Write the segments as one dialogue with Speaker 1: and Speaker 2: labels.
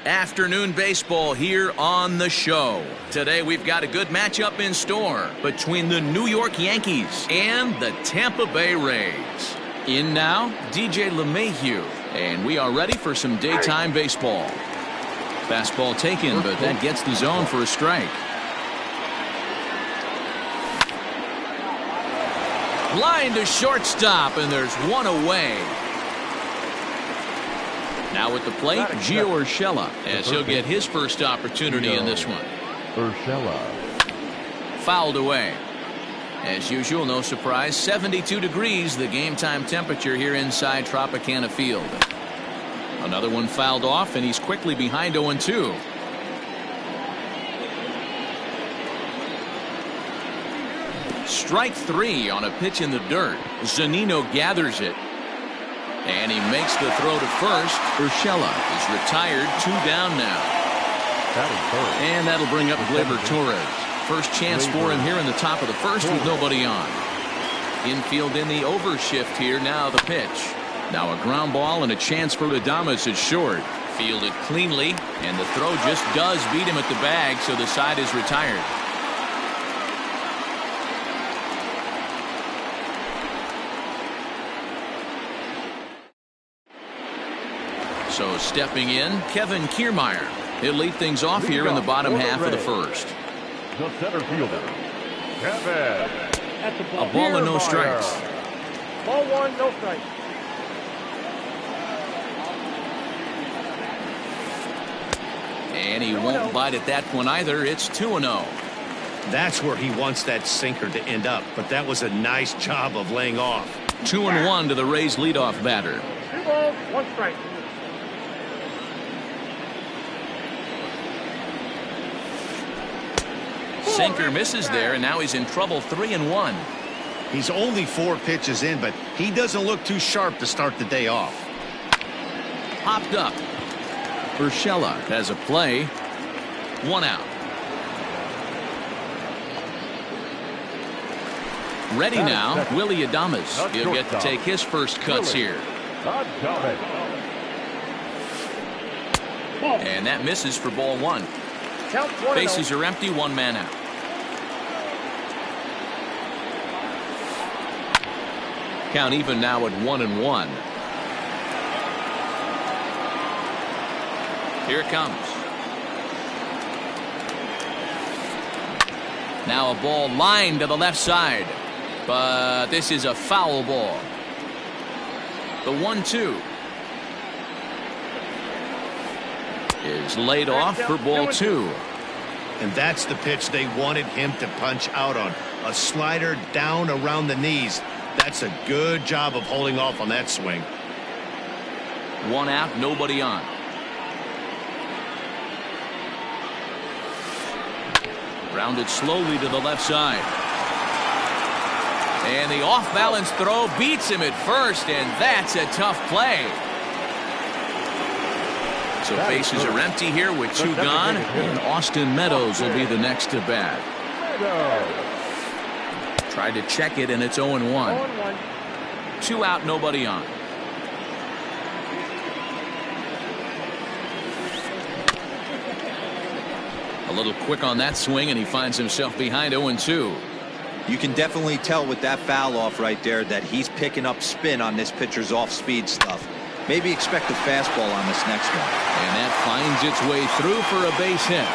Speaker 1: Afternoon baseball here on the show. Today we've got a good matchup in store between the New York Yankees and the Tampa Bay Rays. In now, DJ LeMahieu, and we are ready for some daytime baseball. Fastball taken, but that gets the zone for a strike. Line to shortstop, and there's one away. Now at the plate, Gio Urshela, as he'll get his first opportunity in this one.
Speaker 2: Urshela.
Speaker 1: Fouled away. As usual, no surprise, 72 degrees, the game time temperature here inside Tropicana Field. Another one fouled off, and he's quickly behind 0-2. Strike three on a pitch in the dirt. Zunino gathers it. And he makes the throw to first. Urshela is retired, 2 down now. And that'll bring up Gleyber Torres. First chance for him here in the top of the first with nobody on. Infield in the overshift here. Now the pitch. Now a ground ball and a chance for Adames at short. Fielded cleanly, and the throw just does beat him at the bag, so the side is retired. So stepping in, Kevin Kiermaier. He'll lead things off here in the bottom half of the first.
Speaker 2: The center fielder, Kevin.
Speaker 1: A ball and no strikes.
Speaker 3: Ball 1, no strikes.
Speaker 1: And he won't bite at that one either. It's 2-0.
Speaker 4: That's where he wants that sinker to end up, but that was a nice job of laying off.
Speaker 1: 2-1 to the Rays leadoff batter.
Speaker 3: 2 balls, 1 strike.
Speaker 1: Sinker misses there, and now he's in trouble. 3-1.
Speaker 4: He's only 4 pitches in, but he doesn't look too sharp to start the day off.
Speaker 1: Popped up. Urshela has a play. 1 out. Ready now, Willy Adames. He'll get to take his first cuts here. And that misses for ball 1. Bases are empty, 1 man out. Count even now at 1-1. Here it comes. Now a ball lined to the left side, but this is a foul ball. The 1-2 is laid off for ball 2.
Speaker 4: And that's the pitch they wanted him to punch out on. A slider down around the knees. That's a good job of holding off on that swing.
Speaker 1: 1 out, nobody on. Rounded slowly to the left side. And the off-balance throw beats him at first, and that's a tough play. So bases are empty here with 2 gone, and Austin Meadows will be the next to bat. Tried to check it, and it's 0-1. 2 out, nobody on. A little quick on that swing, and he finds himself behind 0-2.
Speaker 5: You can definitely tell with that foul off right there that he's picking up spin on this pitcher's off-speed stuff. Maybe expect a fastball on this next one.
Speaker 1: And that finds its way through for a base hit.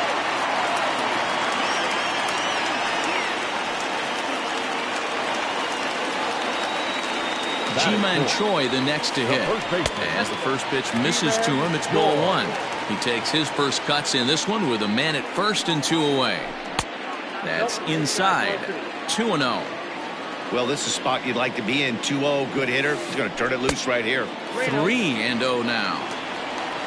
Speaker 1: Ji-Man Choi the next to hit. As the first pitch misses to him, it's ball 1. He takes his first cuts in this one with a man at first and 2 away. That's inside. 2-0.
Speaker 4: Well, this is a spot you'd like to be in. 2-0, good hitter. He's going to turn it loose right here.
Speaker 1: 3-0 now.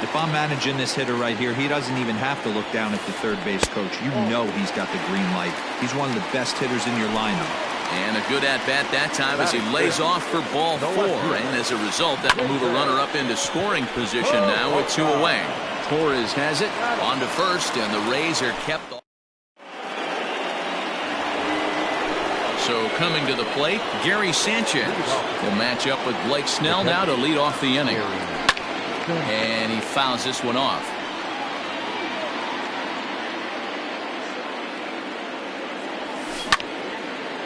Speaker 5: If I'm managing this hitter right here, he doesn't even have to look down at the third base coach. You know he's got the green light. He's one of the best hitters in your lineup.
Speaker 1: And a good at-bat that time as he lays off for ball 4. And as a result, that will move a runner up into scoring position now with 2 away. Torres has it on to first, and the Rays are kept off. So coming to the plate, Gary Sanchez will match up with Blake Snell now to lead off the inning. And he fouls this one off.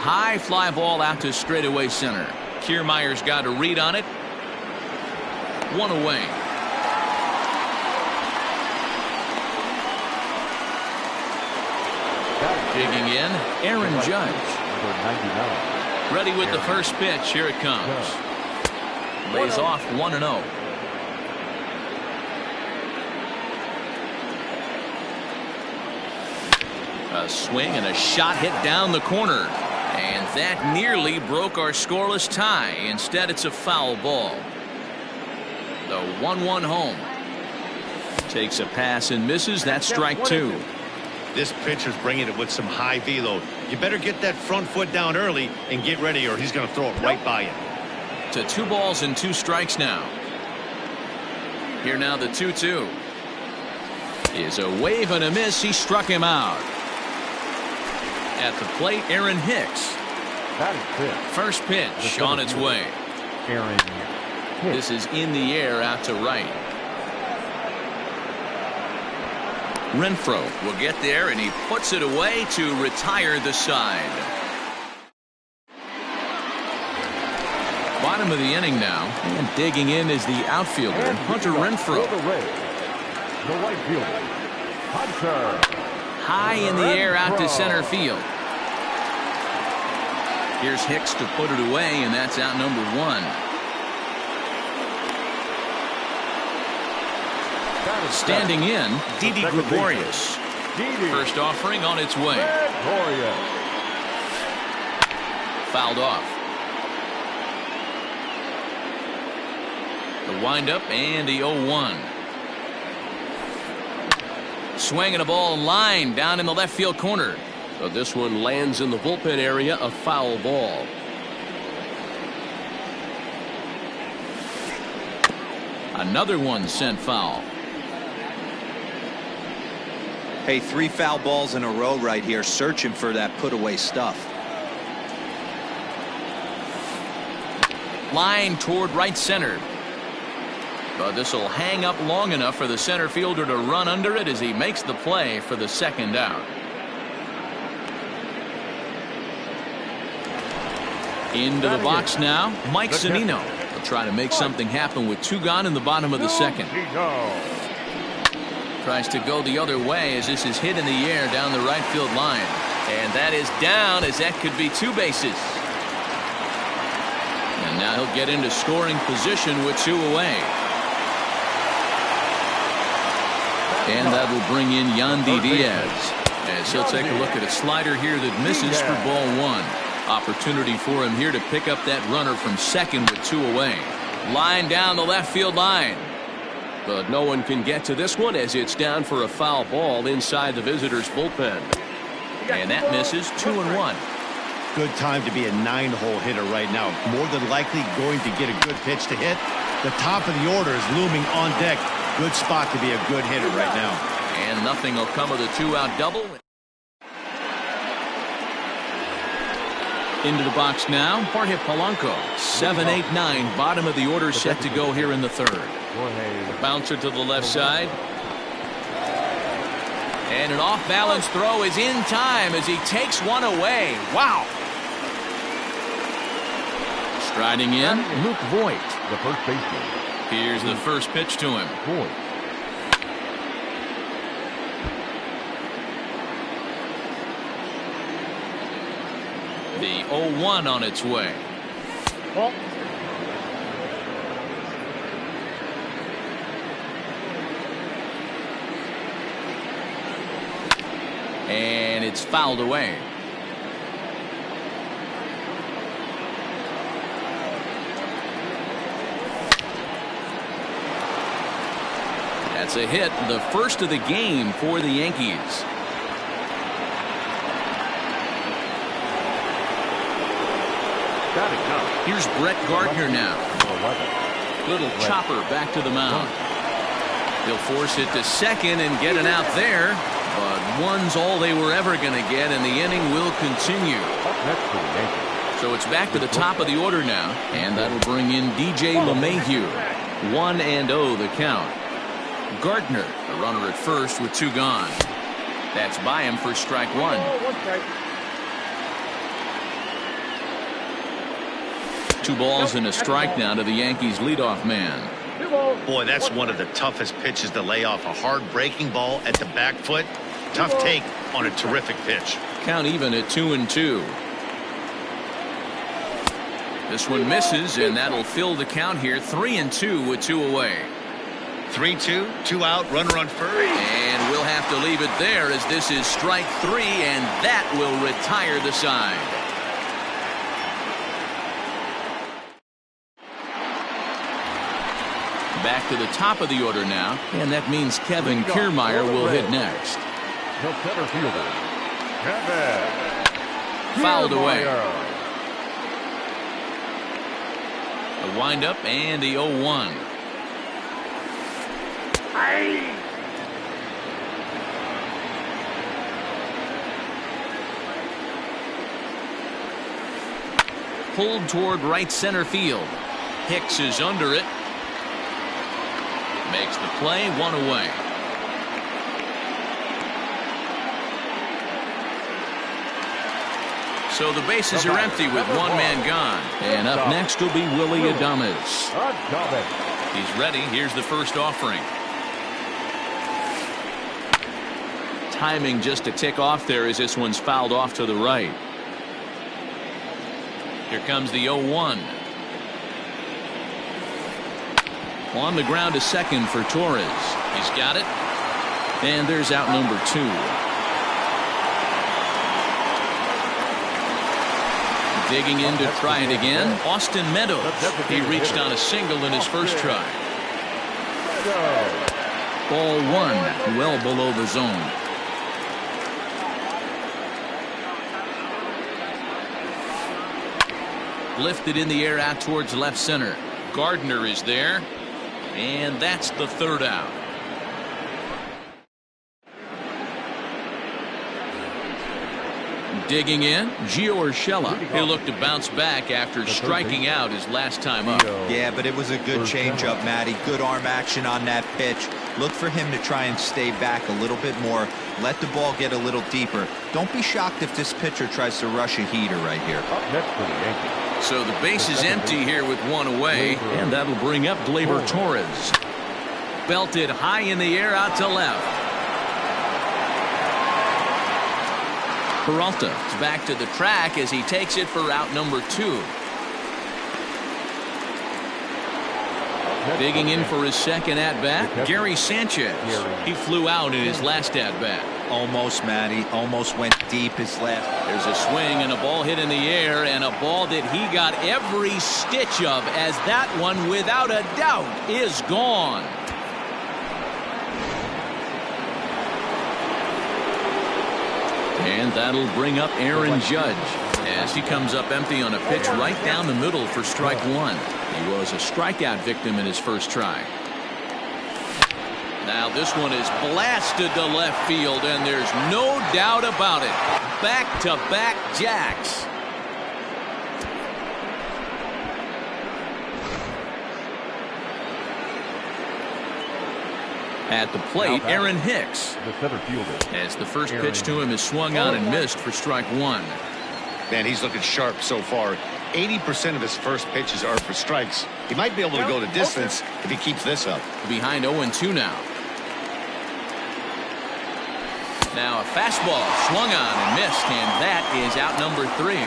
Speaker 1: High fly ball out to straightaway center. Kiermaier's got a read on it. One away. Digging in, Aaron Judge. Ready with the first pitch. Here it comes. Lays off 1-0. A swing and a shot hit down the corner. And that nearly broke our scoreless tie. Instead, it's a foul ball. The 1-1 home. Takes a pass and misses. That's strike two.
Speaker 4: This pitcher's bringing it with some high velo. You better get that front foot down early and get ready, or he's going to throw it right by you.
Speaker 1: To 2 balls and 2 strikes now. Here now the 2-2. Is a wave and a miss. He struck him out. At the plate, Aaron Hicks. First pitch on its way.
Speaker 2: Aaron Hicks.
Speaker 1: This is in the air out to right. Renfroe will get there, and he puts it away to retire the side. Bottom of the inning now, and digging in is the outfielder, Hunter Renfroe.
Speaker 2: The right fielder, Hunter.
Speaker 1: High in the air out to center field. Here's Hicks to put it away, and that's out number 1. Standing in, Didi Gregorius. First offering on its way. Fouled off. The windup and the 0-1. Swinging a ball line down in the left field corner.
Speaker 6: So this one lands in the bullpen area, a foul ball.
Speaker 1: Another one sent foul.
Speaker 5: Hey, 3 foul balls in a row right here, searching for that put away stuff.
Speaker 1: Line toward right center. But this will hang up long enough for the center fielder to run under it as he makes the play for the second out. Into the box now, Mike Zunino. He'll try to make something happen with 2 gone in the bottom of the second. Tries to go the other way as this is hit in the air down the right field line. And that is down, as that could be 2 bases. And now he'll get into scoring position with 2 away. And that will bring in Yandy Diaz, as he'll take a look at a slider here that misses for ball 1. Opportunity for him here to pick up that runner from second with 2 away. Line down the left field line.
Speaker 6: But no one can get to this one as it's down for a foul ball inside the visitors' bullpen.
Speaker 1: And that misses. 2-1.
Speaker 4: Good time to be a 9-hole hitter right now. More than likely going to get a good pitch to hit. The top of the order is looming on deck. Good spot to be a good hitter right now.
Speaker 1: And nothing will come of the 2-out double. Into the box now, Jorge Polanco. 7, 8, 9. Bottom of the order set to go here in the third. The bouncer to the left side. And an off-balance throw is in time as he takes one away. Wow. Striding in, Luke Voit.
Speaker 2: The first baseman.
Speaker 1: Here's the first pitch to him.
Speaker 2: Voit.
Speaker 1: The 0-1 on its way.
Speaker 3: Ball.
Speaker 1: And it's fouled away. That's a hit, the first of the game for the Yankees. Here's Brett Gardner now. Little chopper back to the mound. He'll force it to second and get an out there. But one's all they were ever going to get, and the inning will continue. So it's back to the top of the order now, and that'll bring in DJ LeMahieu. 1-0 the count. Gardner, the runner at first with 2 gone. That's by him for strike 1. 2 balls and a strike now to the Yankees leadoff man.
Speaker 3: 2 balls.
Speaker 4: Boy, that's one of the toughest pitches to lay off. A hard breaking ball at the back foot. Tough take on a terrific pitch.
Speaker 1: Count even at 2-2. This one misses, and that'll fill the count here. 3-2 with 2 away.
Speaker 4: 3-2, 2 out, runner on first.
Speaker 1: And we'll have to leave it there as this is strike 3, and that will retire the side. Back to the top of the order now, and that means Kevin Kiermaier will hit next.
Speaker 2: The center fielder, Kevin
Speaker 1: Fouled away.
Speaker 2: Kiermaier.
Speaker 1: A windup and the 0-1. Pulled toward right center field. Hicks is under it. Makes the play, 1 away. So the bases are empty with 1 man gone. And up next will be Willy Adames. He's ready. Here's the first offering. Timing just a tick off there as this one's fouled off to the right. Here comes the 0-1. On the ground to second for Torres. He's got it. And there's out number 2. Digging in to try it again. Austin Meadows. He reached on a single in his first try. Ball 1, well below the zone. Lifted in the air out towards left center. Gardner is there. And that's the 3rd out. Digging in, Gio Urshela. He'll look to bounce back after striking out his last time up.
Speaker 5: Yeah, but it was a good changeup, Matty. Good arm action on that pitch. Look for him to try and stay back a little bit more. Let the ball get a little deeper. Don't be shocked if this pitcher tries to rush a heater right here.
Speaker 2: Up next for the Yankees.
Speaker 1: So the base is empty here with 1 away, and that'll bring up Gleyber Torres. Belted high in the air out to left. Peralta is back to the track as he takes it for out number 2. Digging in for his second at-bat, Gary Sanchez. He flew out in his last at-bat.
Speaker 5: Almost, Matty. Almost went deep his last.
Speaker 1: There's a swing and a ball hit in the air, and a ball that he got every stitch of, as that one, without a doubt, is gone. And that'll bring up Aaron Judge as he comes up empty on a pitch right down the middle for strike 1. He was a strikeout victim in his first try. Now this one is blasted to left field, and there's no doubt about it. Back-to-back jacks. At the plate, Aaron Hicks.
Speaker 2: The center fielder.
Speaker 1: As the first pitch to him is swung on and missed for strike 1.
Speaker 4: Man, he's looking sharp so far. 80% of his first pitches are for strikes. He might be able to go the distance if he keeps this up.
Speaker 1: Behind 0-2 now. Now a fastball swung on and missed, and that is out number 3.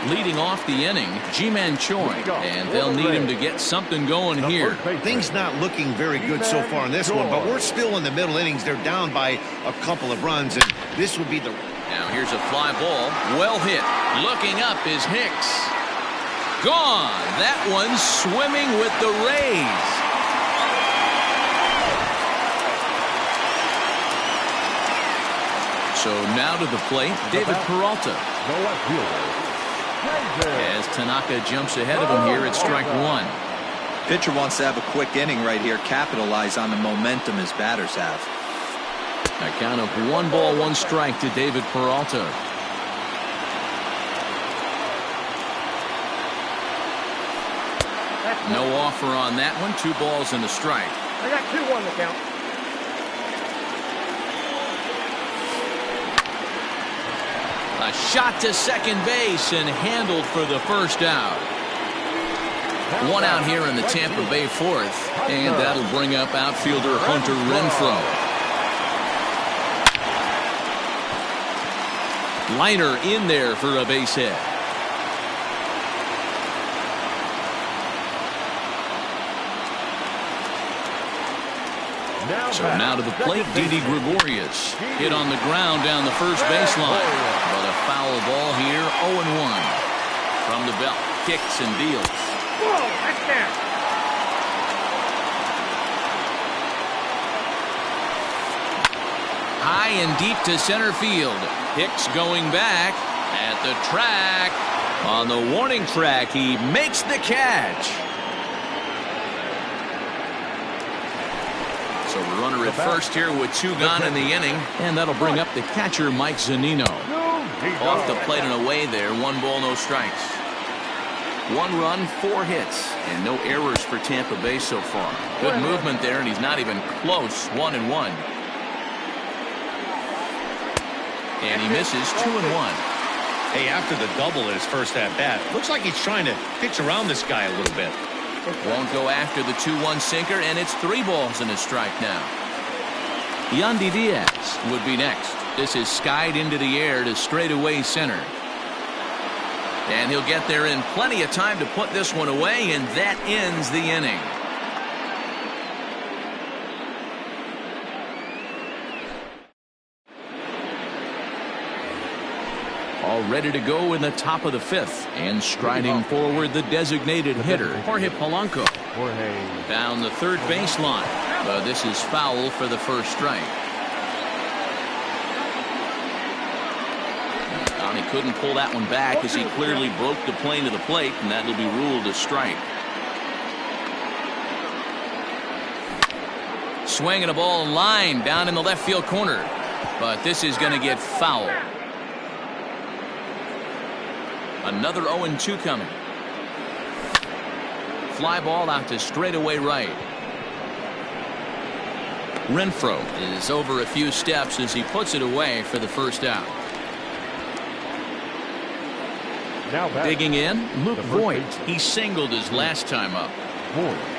Speaker 1: Leading off the inning, Ji-Man Choi, and they'll need him to get something going here.
Speaker 4: Things not looking very good so far in this one, but we're still in the middle innings. They're down by a couple of runs, and this would be the...
Speaker 1: Now here's a fly ball, well hit. Looking up is Hicks. Gone. That one's swimming with the Rays. So now to the plate, David Peralta.
Speaker 2: The left fielder,
Speaker 1: As Tanaka jumps ahead of him here at strike 1.
Speaker 5: Pitcher wants to have a quick inning right here, capitalize on the momentum his batters have.
Speaker 1: A count of 1 ball, 1 strike to David Peralta. No offer on that one. 2 balls and a strike.
Speaker 3: I got 2-1 to count.
Speaker 1: A shot to second base and handled for the first out. One out here in the Tampa Bay fourth, and that'll bring up outfielder Hunter Renfroe. Liner in there for a base hit. So now to the plate, Didi Gregorius. Hit on the ground down the first baseline. But a foul ball here, 0-1. From the belt, kicks and deals.
Speaker 3: Whoa, that's down.
Speaker 1: High and deep to center field. Hicks going back at the track. On the warning track, he makes the catch. So the runner at first here with 2 gone in the inning, and that'll bring up the catcher Mike Zunino. Off the plate and away there, 1 ball, no strikes. 1 run, 4 hits, and no errors for Tampa Bay so far. Good movement there, and he's not even close. 1-1. And he misses 2-1.
Speaker 4: Hey, after the double in his first at bat, looks like he's trying to pitch around this guy a little bit.
Speaker 1: Won't go after the 2-1 sinker, and it's 3 balls and a strike now. Yandy Diaz would be next. This is skied into the air to straightaway center. And he'll get there in plenty of time to put this one away, and that ends the inning. All ready to go in the top of the 5th, and striding forward the designated hitter, Jorge Polanco. Down the third baseline, but this is foul for the first strike. He couldn't pull that one back as he clearly broke the plane to the plate, and that'll be ruled a strike. Swinging a ball in line down in the left field corner, but this is going to get foul. Another 0-2 coming. Fly ball out to straightaway right. Renfroe is over a few steps as he puts it away for the first out. Digging in, Luke Voigt. He singled his last time up.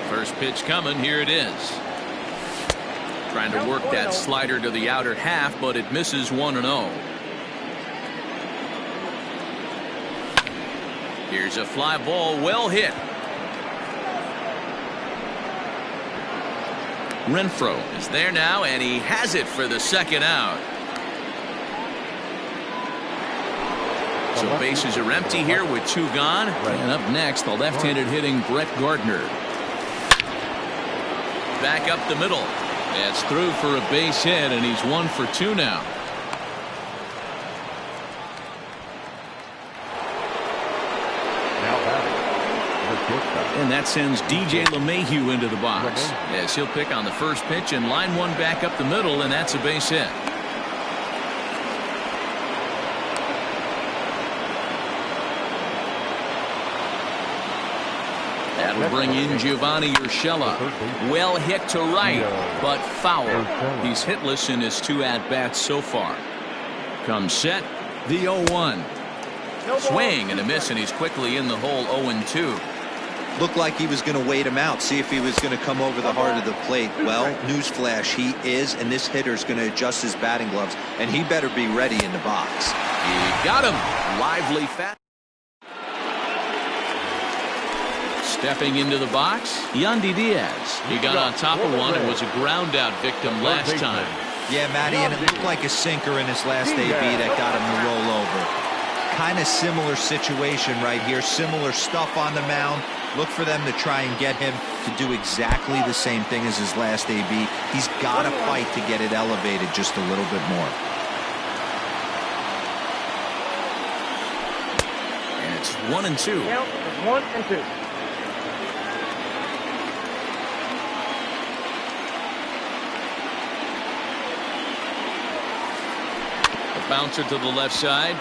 Speaker 1: First pitch coming. Here it is. Trying to work that slider to the outer half, but it misses 1-0. Here's a fly ball, well hit. Renfroe is there now, and he has it for the second out. So bases are empty here with 2 gone. And up next, the left-handed hitting Brett Gardner. Back up the middle. That's through for a base hit, and he's 1 for 2 now. And that sends DJ LeMahieu into the box as he'll pick on the first pitch and line one back up the middle, and that's a base hit. That'll bring in Giovanni Urshela. Well hit to right, but foul. He's hitless in his 2 at-bats so far. Comes set, the 0-1. Swing and a miss, and he's quickly in the hole. 0-2.
Speaker 5: Looked like he was going to wait him out, see if he was going to come over the heart of the plate. Well, newsflash, he is, and this hitter's going to adjust his batting gloves, and he better be ready in the box.
Speaker 1: He got him. Lively fat. Stepping into the box, Yandy Diaz. He got on top of one and was a ground out victim last time.
Speaker 5: Yeah, Matty, and it looked like a sinker in his last AB that got him to roll over. Kind of similar situation right here. Similar stuff on the mound. Look for them to try and get him to do exactly the same thing as his last AB. He's got to fight to get it elevated just a little bit more.
Speaker 1: And it's 1-2.
Speaker 3: Count is 1-2.
Speaker 1: Bouncer to the left side.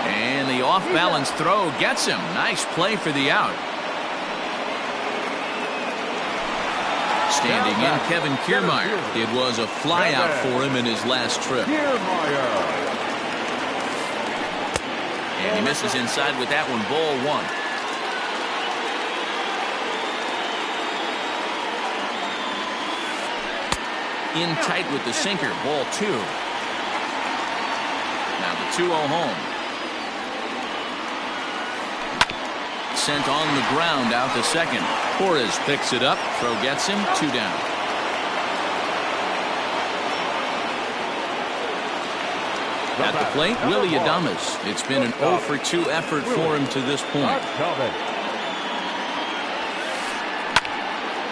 Speaker 1: And the off-balance throw gets him. Nice play for the out. Standing in, Kevin Kiermaier. It was a fly out for him in his last trip. And he misses inside with that one. Ball one. In tight with the sinker. Ball two. Now the 2-0 home. Sent on the ground out to second. Torres picks it up. Throw gets him. 2 down. At the plate, Willy Adames. It's been an 0 for 2 effort for him to this point.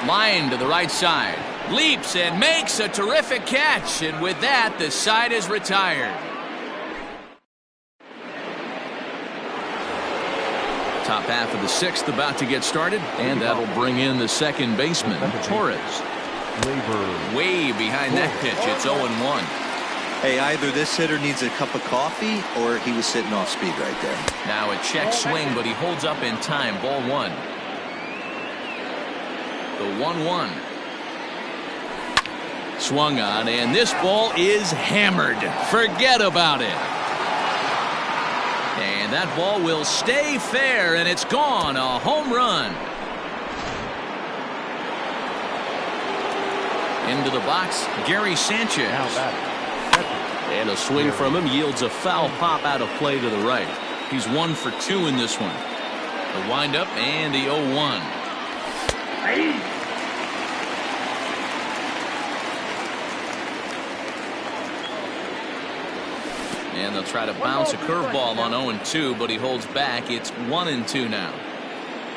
Speaker 1: Line to the right side. Leaps and makes a terrific catch. And with that, the side is retired. Top half of the 6th about to get started. And that'll bring in the second baseman, Torres. Way behind that pitch. It's 0-1.
Speaker 5: Hey, either this hitter needs a cup of coffee or he was sitting off speed right there.
Speaker 1: Now a check swing, but he holds up in time. Ball one. The 1-1. Swung on, and this ball is hammered. Forget about it. And that ball will stay fair, and it's gone. A home run. Into the box, Gary Sanchez. And a swing from him yields a foul pop out of play to the right. He's 1 for 2 in this one. The windup and the 0-1. And they'll try to bounce a curveball on 0-2, but he holds back. It's 1-2 now.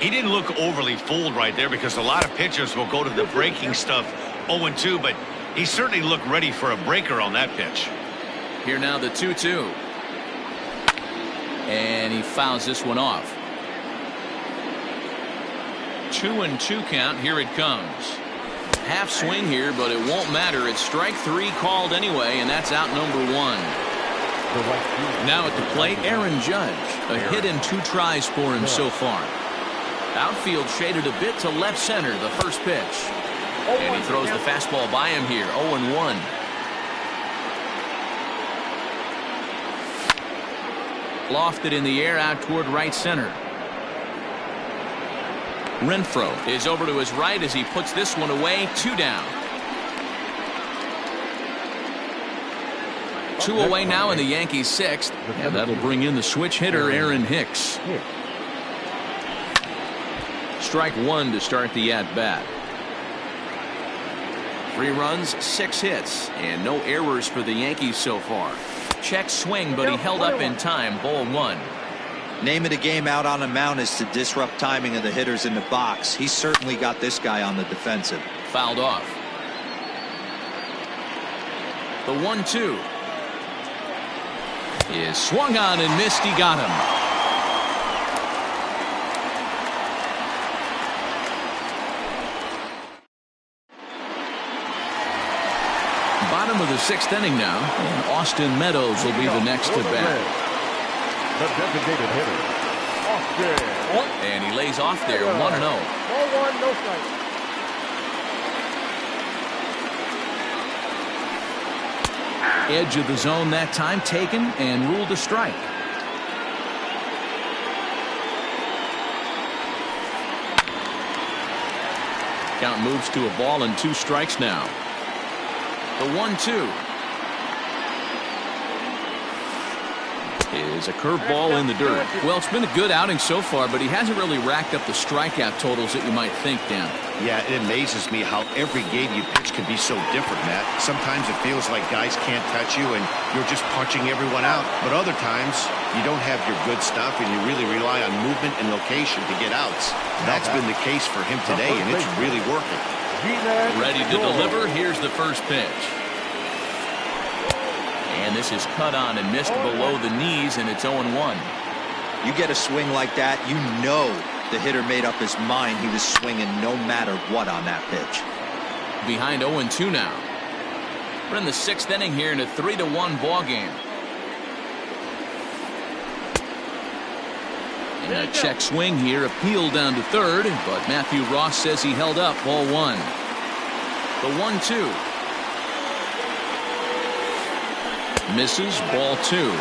Speaker 4: He didn't look overly fooled right there because a lot of pitchers will go to the breaking stuff 0-2, but he certainly looked ready for a breaker on that pitch.
Speaker 1: Here now the 2-2. And he fouls this one off. 2-2 count. Here it comes. Half swing here, but it won't matter. It's strike 3 called anyway, and that's out number 1. Now at the plate, Aaron Judge. A hit in 2 tries for him so far. Outfield shaded a bit to left center, the first pitch. And he throws the fastball by him here. 0-1. Lofted in the air out toward right center. Renfroe is over to his right as he puts this one away. 2 down. 2 away now in the Yankees 6th. And that'll bring in the switch hitter, Aaron Hicks. Strike 1 to start the at-bat. 3 runs, 6 hits, and no errors for the Yankees so far. Check swing, but he held up in time. Ball 1.
Speaker 5: Name of the game out on the mound is to disrupt timing of the hitters in the box. He certainly got this guy on the defensive.
Speaker 1: Fouled off. The 1-2 is swung on and missed. He got him. Bottom of the 6th inning now, and Austin Meadows will be the next to bat.
Speaker 2: The designated hitter, Austin.
Speaker 1: And he lays off there, 1-0.
Speaker 3: Ball 1, no strike.
Speaker 1: Edge of the zone that time taken and ruled a strike. Count moves to a ball and 2 strikes now. The 1-2 is a curveball in the dirt. Well, it's been a good outing so far, but he hasn't really racked up the strikeout totals that you might think, Dan.
Speaker 4: Yeah, it amazes me how every game you pitch can be so different, Matt. Sometimes it feels like guys can't touch you and you're just punching everyone out. But other times, you don't have your good stuff and you really rely on movement and location to get outs. That's been the case for him today, and it's really working.
Speaker 1: Ready to deliver. Here's the first pitch. And this is cut on and missed below the knees, and it's 0-1.
Speaker 5: You get a swing like that, you know the hitter made up his mind he was swinging no matter what on that pitch.
Speaker 1: Behind 0-2 now. We're in the 6th inning here in a 3-1 ball game. And a check swing here, appealed down to third, but Matthew Ross says he held up. Ball 1. The 1-2 misses. Ball 2.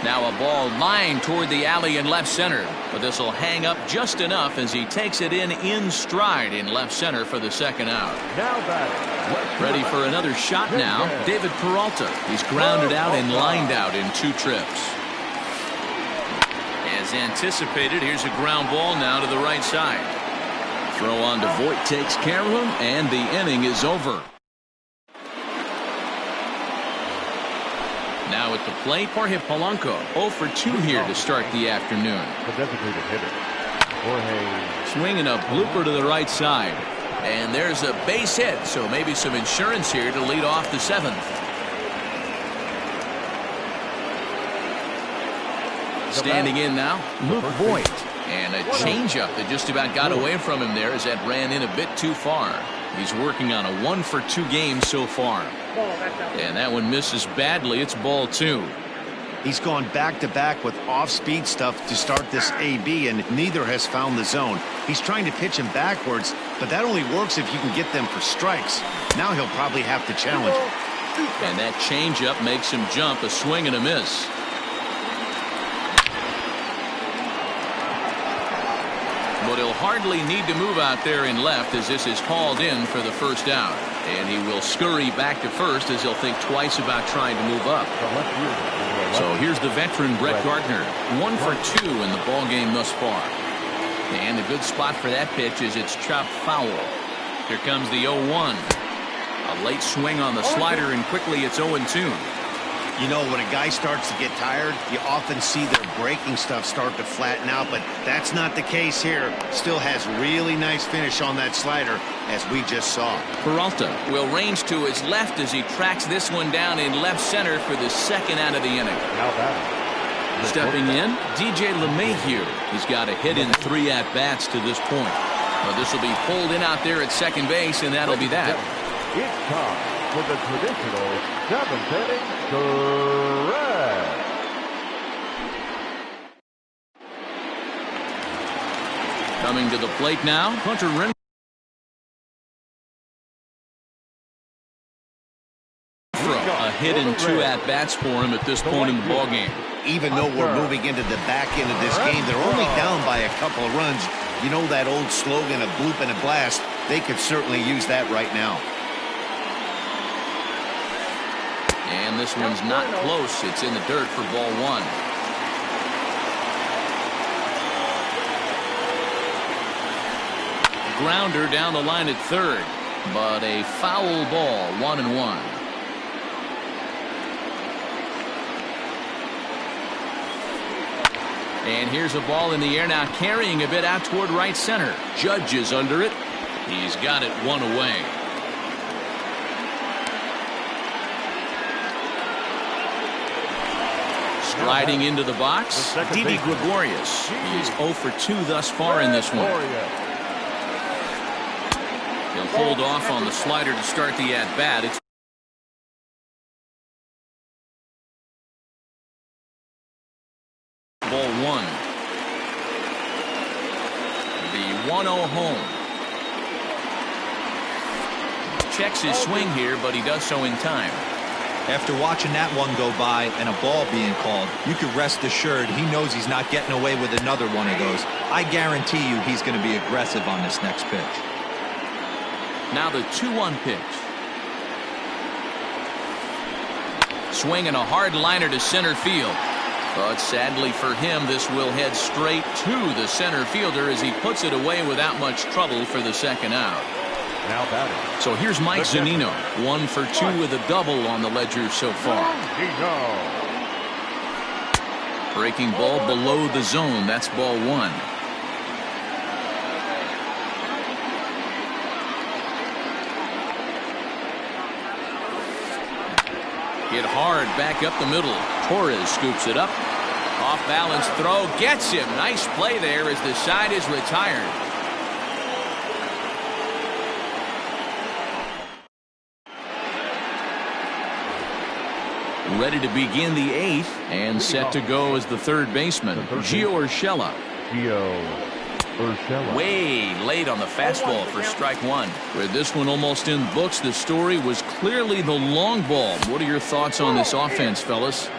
Speaker 1: Now a ball lined toward the alley in left center, but this will hang up just enough as he takes it in stride in left center for the second out.
Speaker 2: Now batting.
Speaker 1: Ready for another shot now, David Peralta. He's grounded out and lined out in 2 trips. As anticipated, here's a ground ball now to the right side. Throw on to Voit takes care of him, and the inning is over. Now at the plate, Jorge Polanco, 0 for 2 here to start the afternoon.
Speaker 2: The designated hitter, Jorge.
Speaker 1: Swinging a blooper to the right side. And there's a base hit, so maybe some insurance here to lead off the 7th. Standing in now, Luke Voit. And a changeup that just about got away from him there as that ran in a bit too far. He's working on a 1 for 2 game so far. And that one misses badly. It's ball 2.
Speaker 4: He's gone back-to-back with off-speed stuff to start this AB, and neither has found the zone. He's trying to pitch him backwards, but that only works if you can get them for strikes. Now he'll probably have to challenge it.
Speaker 1: And that changeup makes him jump, a swing and a miss. But he'll hardly need to move out there in left as this is hauled in for the first out. And he will scurry back to first as he'll think twice about trying to move up. So here's the veteran Brett Gardner, 1 for 2 in the ball game thus far. And a good spot for that pitch is it's chopped foul. Here comes the 0-1. A late swing on the slider, and quickly it's 0-2.
Speaker 4: You know, when a guy starts to get tired, you often see their breaking stuff start to flatten out, but that's not the case here. Still has really nice finish on that slider, as we just saw.
Speaker 1: Peralta will range to his left as he tracks this one down in left center for the second out of the inning.
Speaker 2: Now batting.
Speaker 1: Stepping in, DJ LeMahieu. He's got a hit in 3 at-bats to this point. But this will be pulled in out there at second base, and that'll be that.
Speaker 2: It's time for the traditional 7th inning stretch.
Speaker 1: Coming to the plate now, Hunter Renfroe. A hit in 2 at-bats for him at this point in the ballgame.
Speaker 4: Even though we're moving into the back end of this game, they're only down by a couple of runs. You know that old slogan, a bloop and a blast? They could certainly use that right now.
Speaker 1: And this one's not close. It's in the dirt for ball 1. Grounder down the line at third, but a foul ball, 1-1. And here's a ball in the air now, carrying a bit out toward right center. Judge is under it. He's got it 1 away. Striding into the box, Didi Gregorius. He's 0 for 2 thus far in this one. He'll hold off on the slider to start the at-bat. It's ball 1. The 1-0 home. Checks his swing here, but he does so in time.
Speaker 5: After watching that one go by and a ball being called, you can rest assured he knows he's not getting away with another one of those. I guarantee you he's going to be aggressive on this next pitch.
Speaker 1: Now the 2-1 pitch. Swinging a hard liner to center field. But sadly for him, this will head straight to the center fielder as he puts it away without much trouble for the second out.
Speaker 2: Now batting.
Speaker 1: So here's Mike Zunino, 1 for 2 with a double on the ledger so far. Breaking ball below the zone. That's ball 1. Hit hard back up the middle. Torres scoops it up. Off balance throw gets him. Nice play there as the side is retired. Ready to begin the 8th and set to go as the third baseman, Gio Urshela. Way late on the fastball for strike 1. With this one almost in the books, the story was clearly the long ball. What are your thoughts on this offense, fellas?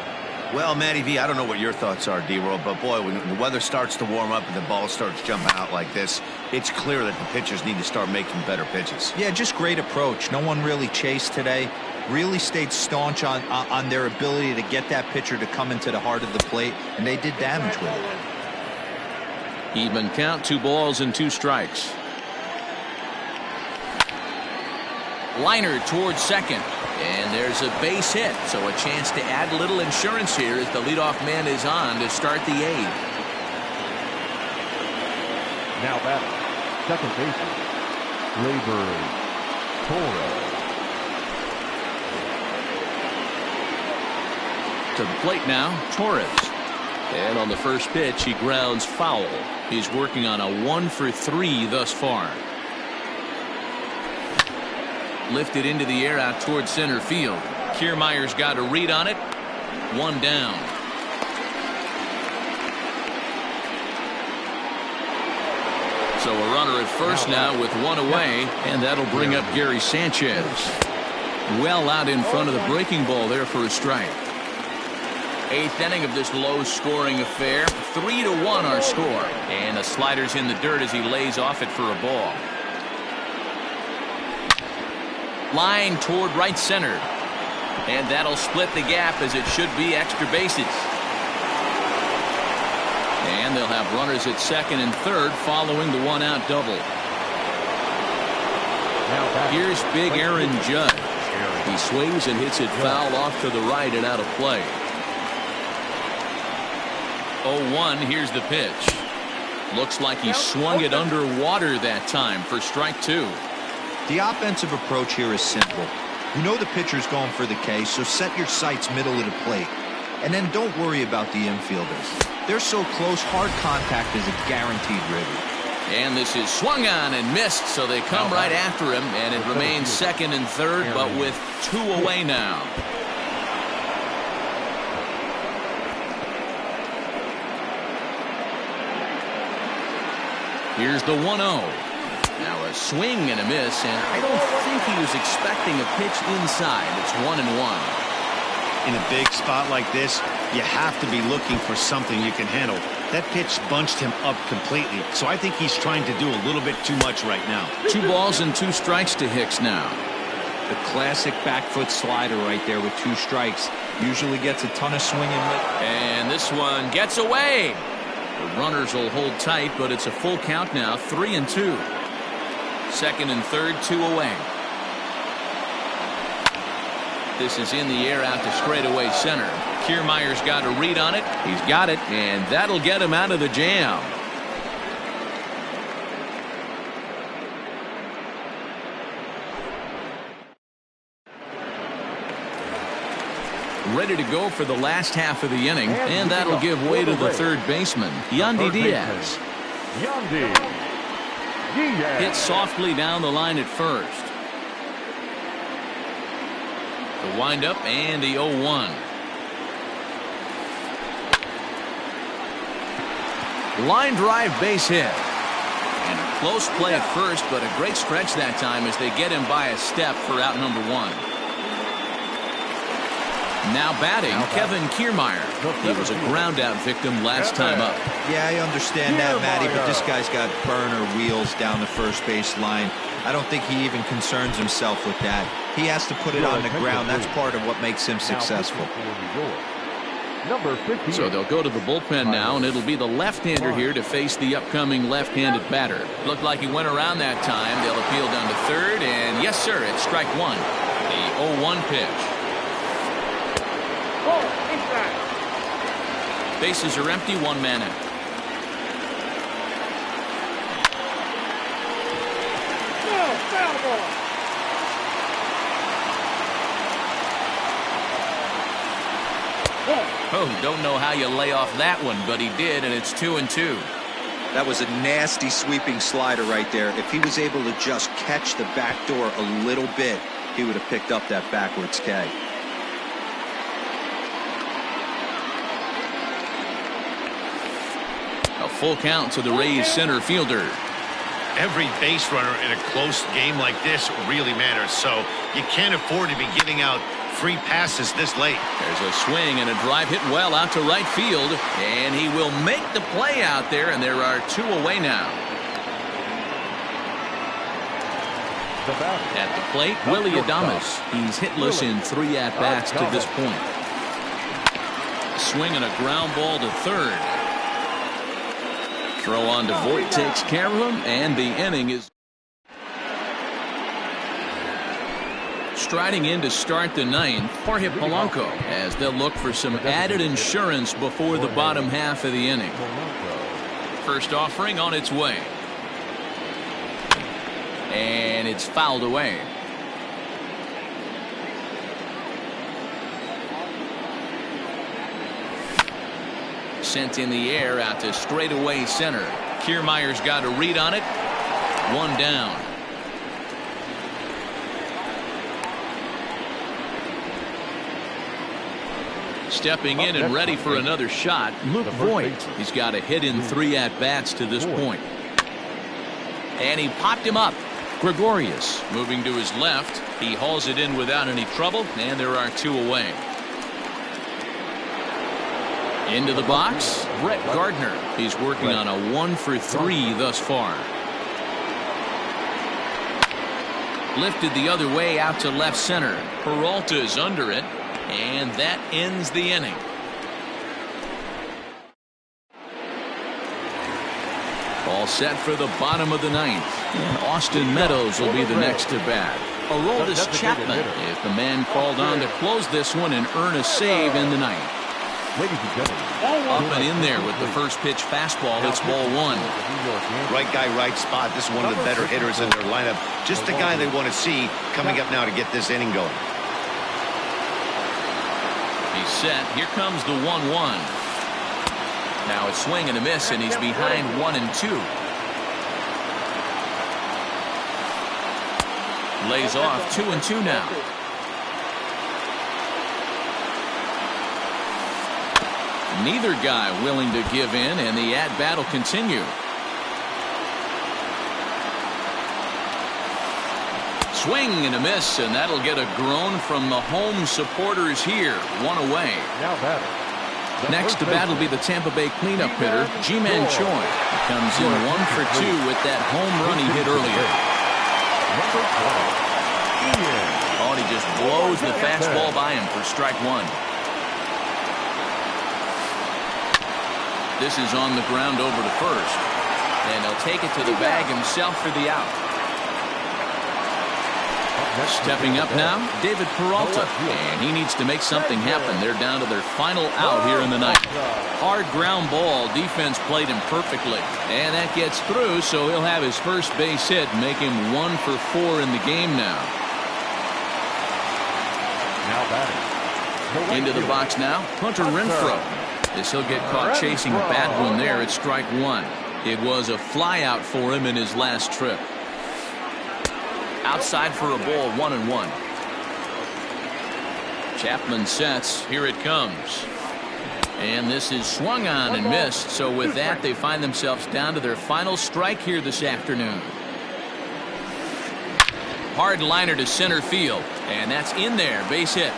Speaker 4: Well, Matty V, I don't know what your thoughts are, D-Roll, but boy, when the weather starts to warm up and the ball starts jumping out like this, it's clear that the pitchers need to start making better pitches.
Speaker 5: Yeah, just great approach. No one really chased today. Really stayed staunch on their ability to get that pitcher to come into the heart of the plate, and they did damage with it.
Speaker 1: Even count, 2 balls and 2 strikes. Liner towards second. And there's a base hit, so a chance to add a little insurance here as the leadoff man is on to start the 8th.
Speaker 2: Now batting, second baseman, Gleyber Torres.
Speaker 1: To the plate now, Torres. And on the first pitch, he grounds foul. He's working on a 1-for-3 thus far. Lifted into the air out towards center field. Kiermaier's got a read on it. 1 down. So a runner at first now with 1 away, and that'll bring up Gary Sanchez. Well out in front of the breaking ball there for a strike. 8th inning of this low-scoring affair. 3-1 our score. And the slider's in the dirt as he lays off it for a ball. Line toward right center. And that'll split the gap as it should be extra bases. And they'll have runners at second and third following the 1-out double. Here's big Aaron Judge. He swings and hits it foul off to the right and out of play. 0-1, here's the pitch. Looks like he swung it underwater that time for strike 2.
Speaker 5: The offensive approach here is simple. You know the pitcher's going for the K, so set your sights middle of the plate. And then don't worry about the infielders. They're so close, hard contact is a guaranteed ribby.
Speaker 1: And this is swung on and missed, so they come right after him, and it remains second and third, but with 2 away now. Here's the 1-0. Now a swing and a miss, and I don't think he was expecting a pitch inside. It's 1-1.
Speaker 4: In a big spot like this, you have to be looking for something you can handle. That pitch bunched him up completely, so I think he's trying to do a little bit too much right now.
Speaker 1: 2 balls and 2 strikes to Hicks now.
Speaker 5: The classic back foot slider right there with 2 strikes. Usually gets a ton of swing
Speaker 1: and this one gets away. The runners will hold tight, but it's a full count now, 3-2. Second and third, 2 away. This is in the air out to straightaway center. Kiermaier's got a read on it. He's got it, and that'll get him out of the jam. Ready to go for the last half of the inning, and that'll give way to the third baseman, Yandy Diaz.
Speaker 2: Yandy Diaz.
Speaker 1: Hit softly down the line at first. The windup and the 0-1. Line drive base hit. And a close play at first, but a great stretch that time as they get him by a step for out number 1. Now batting, Kevin Kiermaier. He was a ground-out victim last time up.
Speaker 5: Yeah, I understand that, Matty, but this guy's got burner wheels down the first base line. I don't think he even concerns himself with that. He has to put it on the ground. That's part of what makes him successful.
Speaker 1: So they'll go to the bullpen now, and it'll be the left-hander here to face the upcoming left-handed batter. Looked like he went around that time. They'll appeal down to third, and yes, sir, it's strike 1. The 0-1 pitch. Bases are empty, 1 man out. Oh, don't know how you lay off that one, but he did, and it's 2-2.
Speaker 5: That was a nasty sweeping slider right there. If he was able to just catch the back door a little bit, he would have picked up that backwards K.
Speaker 1: A full count to the Rays center fielder.
Speaker 4: Every base runner in a close game like this really matters, so you can't afford to be giving out free passes this late.
Speaker 1: There's a swing and a drive hit well out to right field, and he will make the play out there, and there are 2 away now. At the plate, Willy Adames. He's hitless in 3 at-bats to this point. Swing and a ground ball to third. Throw on to Voit takes care of him, and the inning is. Striding in to start the 9th, Jorge Polanco, as they'll look for some added insurance before the bottom half of the inning. First offering on its way. And it's fouled away. Sent in the air out to straightaway center. Kiermaier's got a read on it. 1 down. Stepping in and ready for another shot, Luke Voit. He's got a hit in 3 at-bats to this point. And he popped him up. Gregorius moving to his left. He hauls it in without any trouble, and there are 2 away. Into the box, Brett Gardner. He's working on a 1 for 3 thus far. Lifted the other way out to left center. Peralta's under it, and that ends the inning. All set for the bottom of the 9th. And Austin Meadows will be the next to bat. Aroldis Chapman is the man called on to close this one and earn a save in the 9th.
Speaker 2: Ladies and gentlemen,
Speaker 1: Up and in there with the first pitch fastball. It's ball 1.
Speaker 4: Right guy, right spot. This is one of the better hitters in their lineup. Just the guy they want to see coming up now to get this inning going.
Speaker 1: He's set. Here comes the 1-1. Now a swing and a miss, and he's behind 1-2. Lays off 2-2 now. Neither guy willing to give in, and the at-bat will continue. Swing and a miss, and that'll get a groan from the home supporters here. 1 away.
Speaker 2: now batter.
Speaker 1: Next to bat will be the Tampa Bay cleanup hitter, Ji-Man Choi. He comes in 1 for 2 with that home run he hit earlier.
Speaker 2: Number 12, Ian.
Speaker 1: Oh, and he just blows the fastball by him for strike 1. This is on the ground over to first. And he'll take it to the bag himself for the out. Stepping up now, David Peralta. And he needs to make something happen. They're down to their final out here in the 9th. Hard ground ball. Defense played him perfectly. And that gets through, so he'll have his first base hit, make him 1 for 4 in the game now.
Speaker 2: Now batting.
Speaker 1: Into the box now, Hunter Renfroe. As he'll get caught chasing a bad one there at strike 1. It was a fly out for him in his last trip. Outside for a ball, 1-1. Chapman sets. Here it comes. And this is swung on and missed. So with that, they find themselves down to their final strike here this afternoon. Hard liner to center field. And that's in there. Base hit.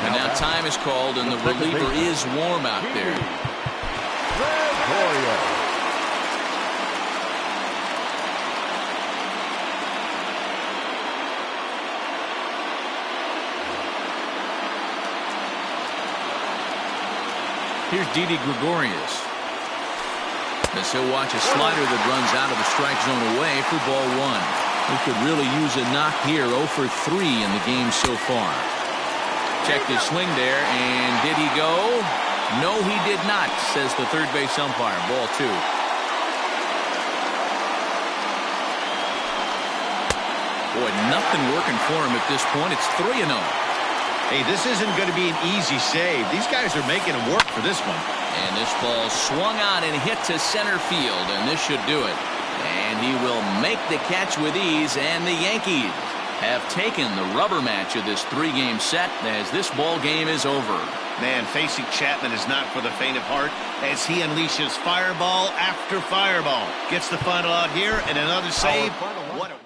Speaker 1: And now time is called, and the reliever is warm out there.
Speaker 2: Gregorio.
Speaker 1: Here's Didi Gregorius. As he'll watch a slider that runs out of the strike zone away for ball 1. He could really use a knock here. 0 for 3 in the game so far. Checked his swing there, and did he go? No, he did not, says the third base umpire. Ball 2. Boy, nothing working for him at this point. It's 3-0.
Speaker 4: Hey, this isn't going to be an easy save. These guys are making him work for this one.
Speaker 1: And this ball swung on and hit to center field, and this should do it. And he will make the catch with ease, and the Yankees have taken the rubber match of this 3-game set as this ball game is over.
Speaker 4: Man, facing Chapman is not for the faint of heart as he unleashes fireball after fireball. Gets the final out here and another save. What a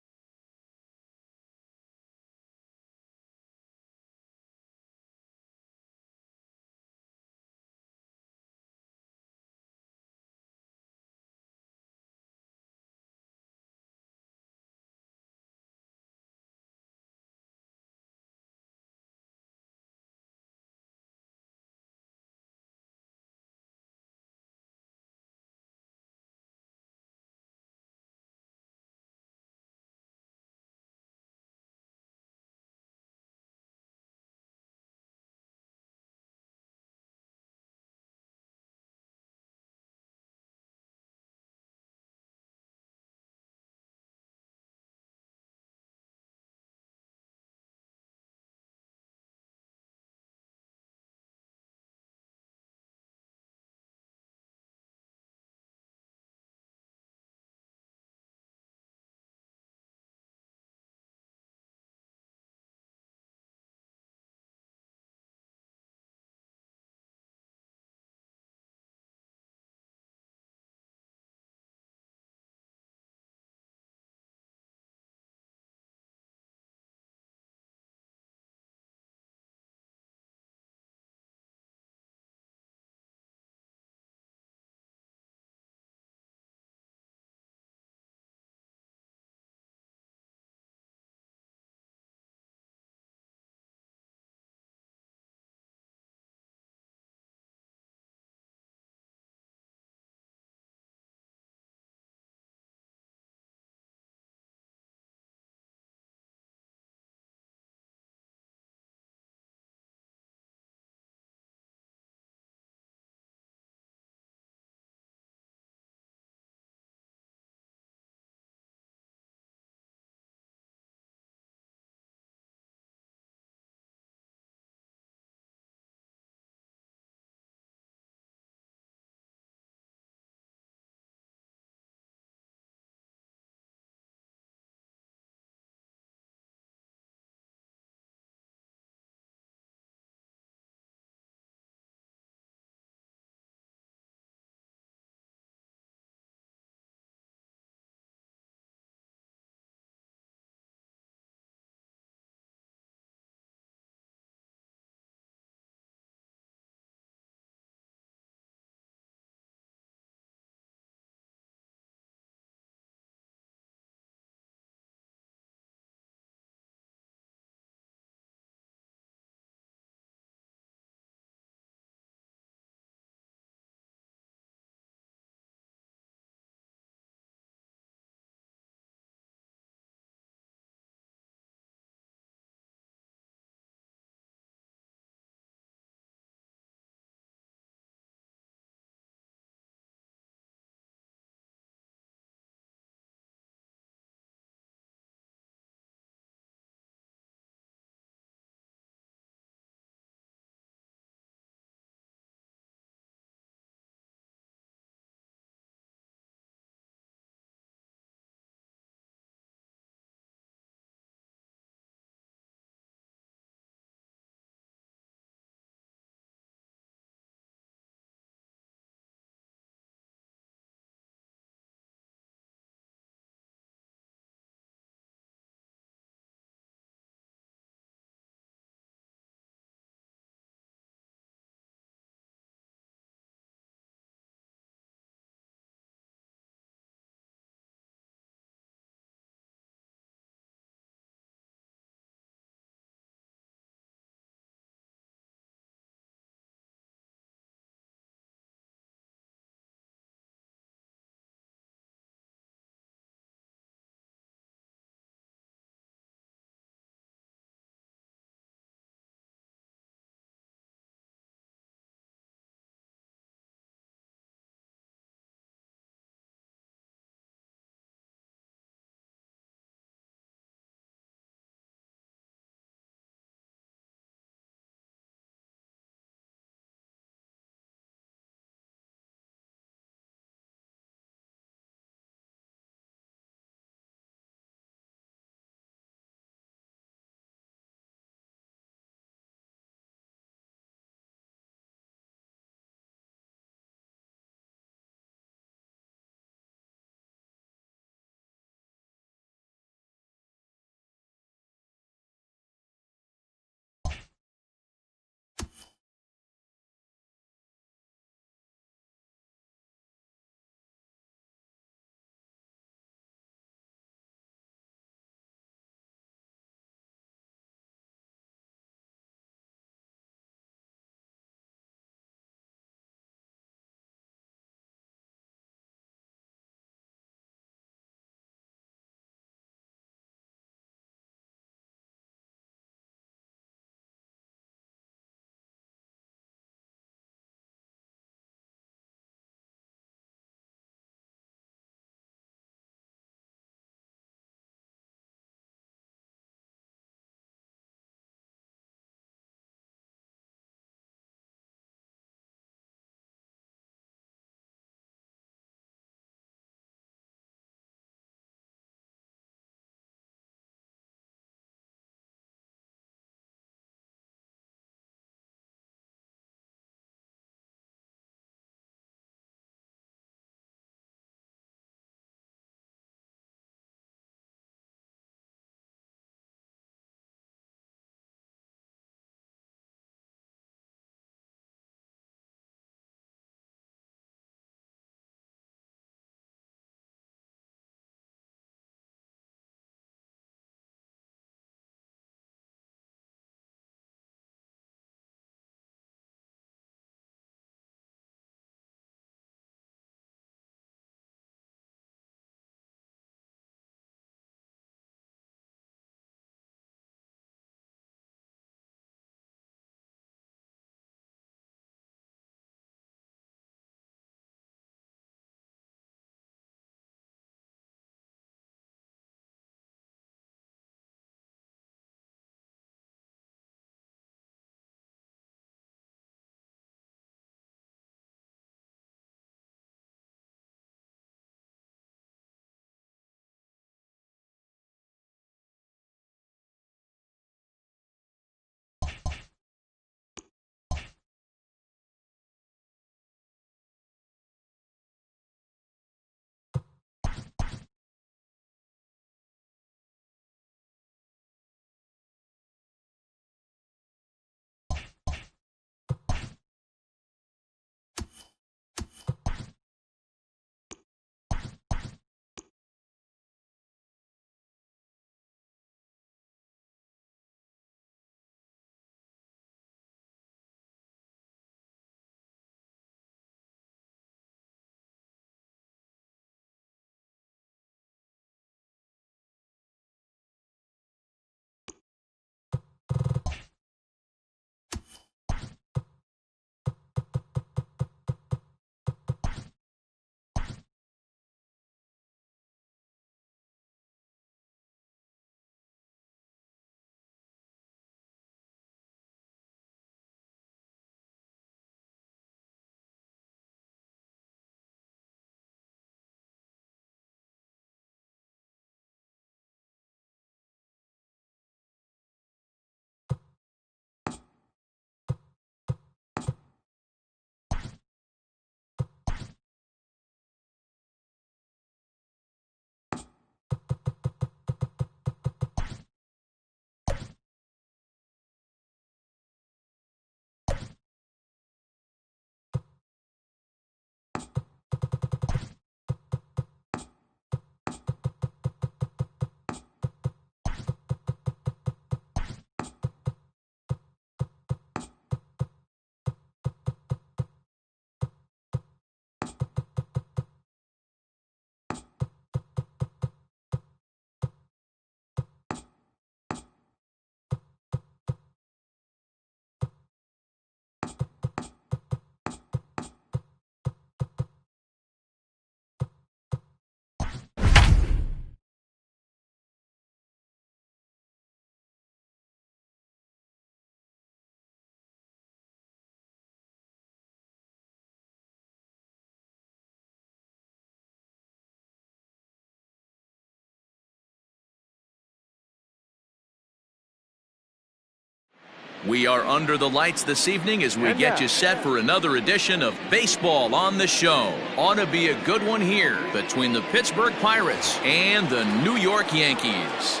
Speaker 1: We are under the lights this evening as we get you set for another edition of Baseball on the Show. Ought to be a good one here between the Pittsburgh Pirates and the New York Yankees.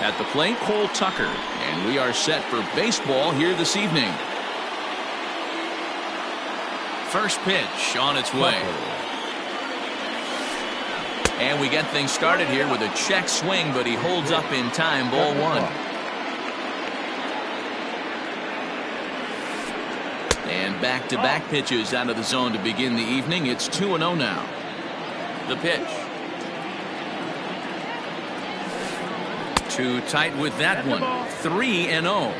Speaker 1: At the plate, Cole Tucker, and we are set for baseball here this evening. First pitch on its way. And we get things started here with a check swing, but he holds up in time. Ball one. And back-to-back pitches out of the zone to begin the evening. It's 2-0 now. The pitch. Too tight with that one. 3-0.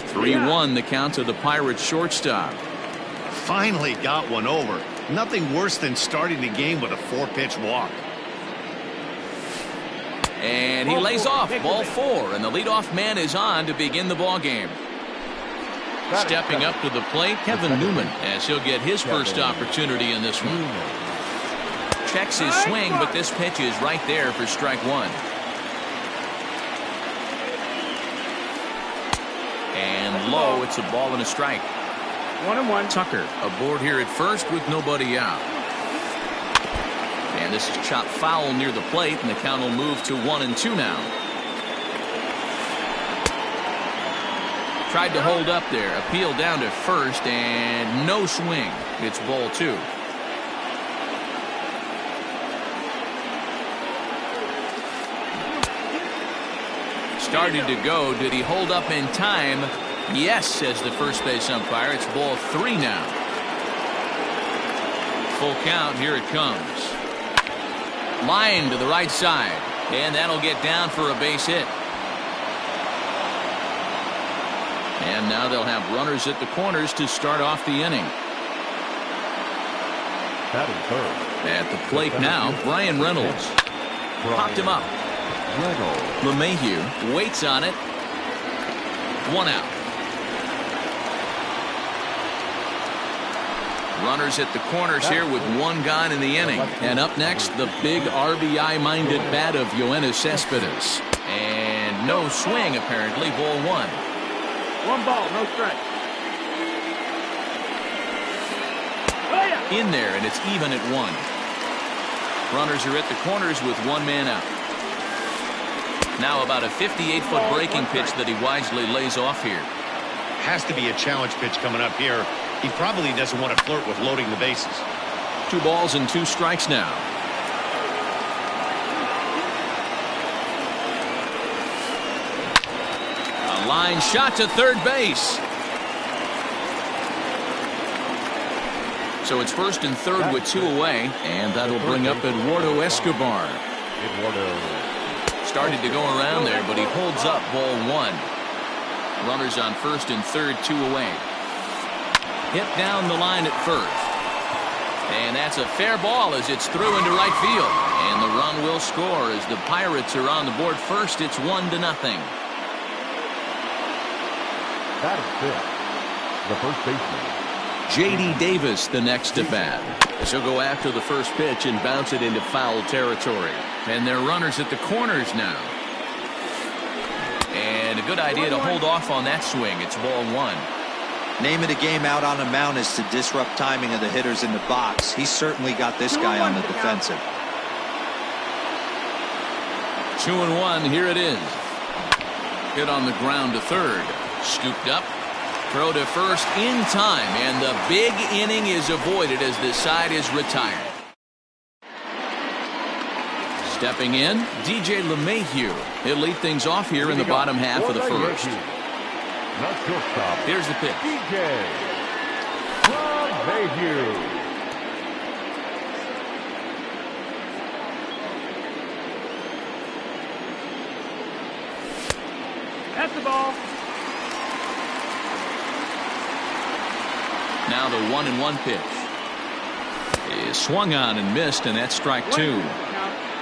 Speaker 1: Three-1 the count to the Pirates shortstop.
Speaker 4: Finally got one over. Nothing worse than starting the game with a 4-pitch walk.
Speaker 1: And he lays off. Ball 4, and the leadoff man is on to begin the ball game. Stepping up to the plate, Kevin Newman, as he'll get his first opportunity in this one. Checks his swing, but this pitch is right there for strike one. And low, it's a ball and a strike.
Speaker 3: 1-1.
Speaker 1: Tucker aboard here at first with nobody out. And this is chopped foul near the plate, and the count will move to 1-2 now. Tried to hold up there, appeal down to first, and no swing. It's ball 2. Started to go. Did he hold up in time? Yes, says the first base umpire. It's ball 3 now. Full count. Here it comes. Line to the right side, and that'll get down for a base hit. And now they'll have runners at the corners to start off the inning.
Speaker 2: Batting third.
Speaker 1: At the plate now, Brian Reynolds. Popped him up. LeMahieu waits on it. 1 out. Runners at the corners here with 1 gone in the inning. And up next, the big RBI-minded bat of Yoenis Cespedes. And no swing, apparently. Ball 1.
Speaker 3: 1 ball, no strike.
Speaker 1: In there, and it's even at 1. Runners are at the corners with 1 man out. Now about a 58-foot breaking pitch that he wisely lays off here.
Speaker 4: Has to be a challenge pitch coming up here. He probably doesn't want to flirt with loading the bases.
Speaker 1: 2 balls and 2 strikes now. A line shot to third base. So it's first and third with 2 away, and that'll bring up Eduardo Escobar. Started to go around there, but he holds up. Ball 1. Runners on first and third, 2 away. Hit down the line at first. And that's a fair ball as it's through into right field. And the run will score as the Pirates are on the board first. It's 1-0.
Speaker 2: Batting fifth, the first baseman.
Speaker 1: J.D. Davis the next at bat. As he'll go after the first pitch and bounce it into foul territory. And they're runners at the corners now. And a good idea to hold off on that swing. It's ball 1.
Speaker 5: Name of the game out on the mound is to disrupt timing of the hitters in the box. He's certainly got this guy on the defensive.
Speaker 1: 2-1. Here it is. Hit on the ground to third. Scooped up. Throw to first in time. And the big inning is avoided as the side is retired. Stepping in, DJ LeMahieu. He'll lead things off here in the bottom half of the first. Here's the pitch.
Speaker 2: DJ LeMahieu.
Speaker 3: That's the ball.
Speaker 1: Now the 1-1 pitch is swung on and missed, and that's strike 2.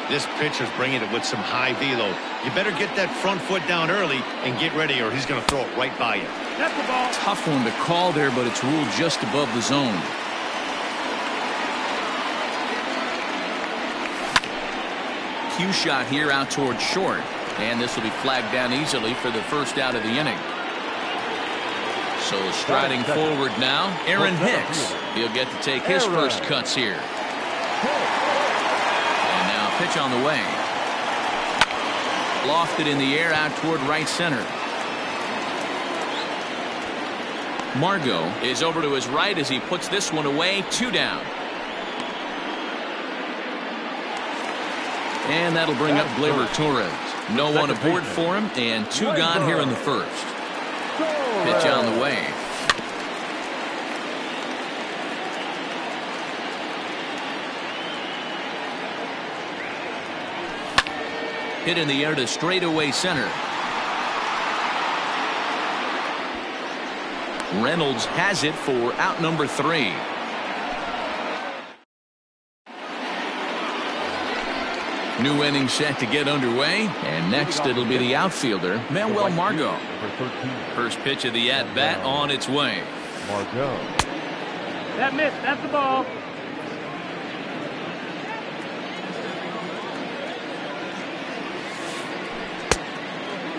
Speaker 4: This pitcher's bringing it with some high velo. You better get that front foot down early and get ready, or he's going to throw it right by you.
Speaker 3: That's the ball.
Speaker 1: Tough one to call there, but it's ruled just above the zone. cue shot here out towards short. And this will be flagged down easily for the first out of the inning. So striding forward now, Aaron Hicks. He'll get to take his first cuts here. And now a pitch on the way. Lofted in the air out toward right center. Margot is over to his right as he puts this one away. 2 down. And that'll bring up Gleyber Torres. No one aboard for him, and 2 gone here in the first. Pitch on the way. Hit in the air to straightaway center. Reynolds has it for out number 3. New inning set to get underway, and next it'll be the outfielder, Manuel Margot. First pitch of the at-bat on its way.
Speaker 2: Margot.
Speaker 3: That missed. That's the ball.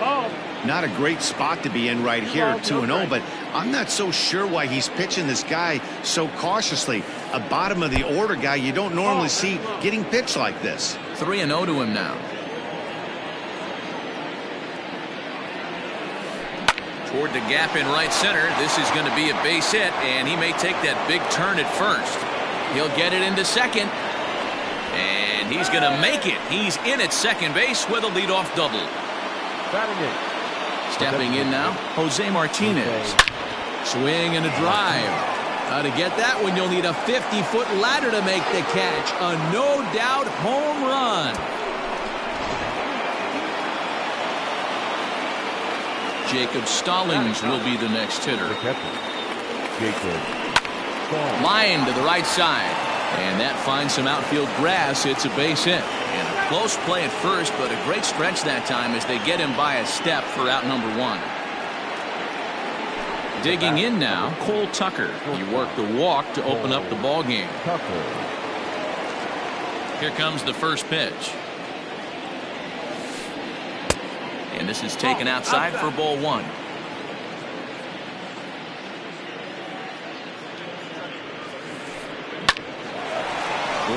Speaker 3: Ball.
Speaker 4: Not a great spot to be in right here, 2-0, but I'm not so sure why he's pitching this guy so cautiously. A bottom of the order guy you don't normally see getting pitched like this.
Speaker 1: 3-0 to him now. Toward the gap in right center. This is going to be a base hit, and he may take that big turn at first. He'll get it into second, and he's going to make it. He's in at second base with a leadoff double. Stepping in now, Jose Martinez. Swing and a drive. To get that one, you'll need a 50-foot ladder to make the catch. A no-doubt home run. Jacob Stallings will be the next hitter. Line to the right side. And that finds some outfield grass. It's a base hit. And a close play at first, but a great stretch that time as they get him by a step for out number 1. Digging in now, Cole Tucker. He worked the walk to open up the ball game. Here comes the first pitch. And this is taken outside for ball 1.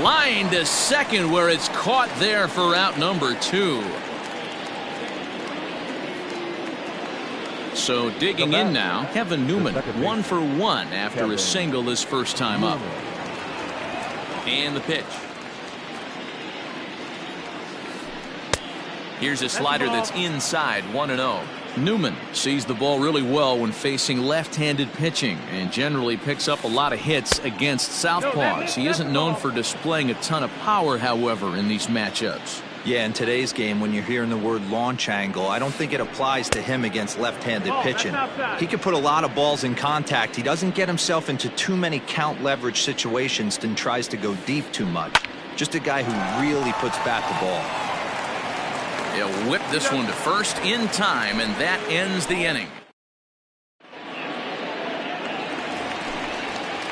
Speaker 1: Line to second where it's caught there for out number 2. So digging in now, Kevin Newman, 1 for 1 after a single his first time up. And the pitch. Here's a slider that's inside, 1-0. Newman sees the ball really well when facing left-handed pitching and generally picks up a lot of hits against southpaws. He isn't known for displaying a ton of power, however, in these matchups.
Speaker 5: Yeah, in today's game, when you're hearing the word launch angle, I don't think it applies to him against left-handed pitching. He can put a lot of balls in contact. He doesn't get himself into too many count leverage situations and tries to go deep too much. Just a guy who really puts back the ball.
Speaker 1: He'll whip this one to first in time, and that ends the inning.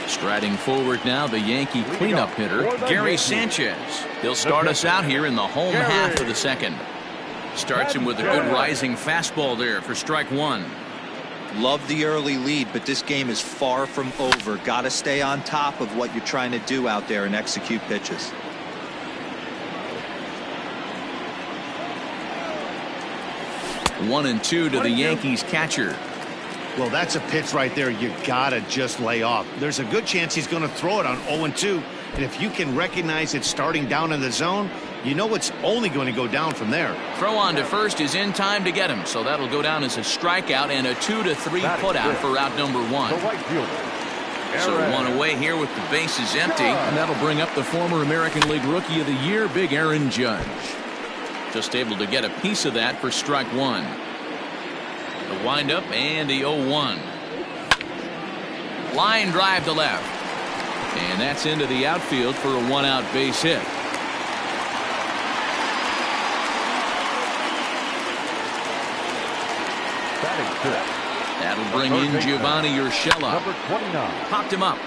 Speaker 1: Striding forward now, the Yankee cleanup hitter, Gary Sanchez. He'll start us out here in the home half of the second. Starts him with a good rising fastball there for strike 1.
Speaker 5: Love the early lead, but this game is far from over. Got to stay on top of what you're trying to do out there and execute pitches.
Speaker 1: One and two to the Yankees catcher.
Speaker 4: Well, that's a pitch right there you gotta just lay off. There's a good chance he's going to throw it on 0-2, and if you can recognize it starting down in the zone, you know it's only going to go down from there.
Speaker 1: Throw on to first is in time to get him, so that'll go down as a strikeout and a 2-3 putout for out number 1. So one away here with the bases empty, and that'll bring up the former American League Rookie of the Year, Big Aaron Judge. Just able to get a piece of that for strike 1. The windup and the 0-1. Line drive to left. And that's into the outfield for a 1-out base hit. That'll bring in Giovanni Urshela.
Speaker 2: Number 29.
Speaker 1: Popped him up.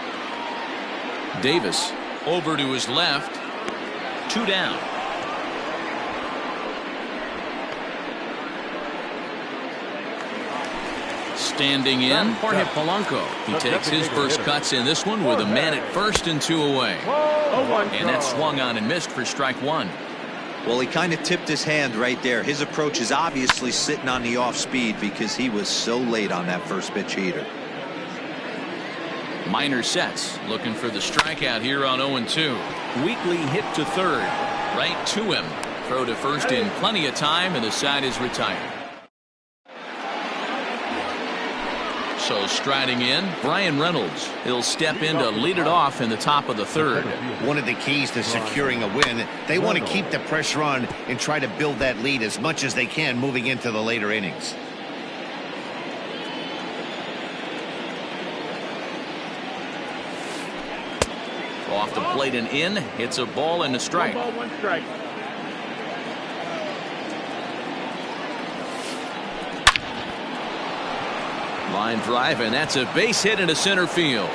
Speaker 1: Davis over to his left. 2 down. Standing in, Jorge Polanco. He takes his first cuts in this one with a man at first and 2 away. And that swung on and missed for strike 1.
Speaker 5: Well, he kind of tipped his hand right there. His approach is obviously sitting on the off speed because he was so late on that first pitch heater.
Speaker 1: Minor sets, looking for the strikeout here on 0-2. Weekly hit to third, right to him. Throw to first in plenty of time, and the side is retired. So striding in, Brian Reynolds. He'll step in to lead it off in the top of the third.
Speaker 4: One of the keys to securing a win, they want to keep the pressure on and try to build that lead as much as they can moving into the later innings.
Speaker 1: Off the plate and in, hits a ball and a strike.
Speaker 3: 1 ball, 1 strike.
Speaker 1: Line drive, and that's a base hit into center field.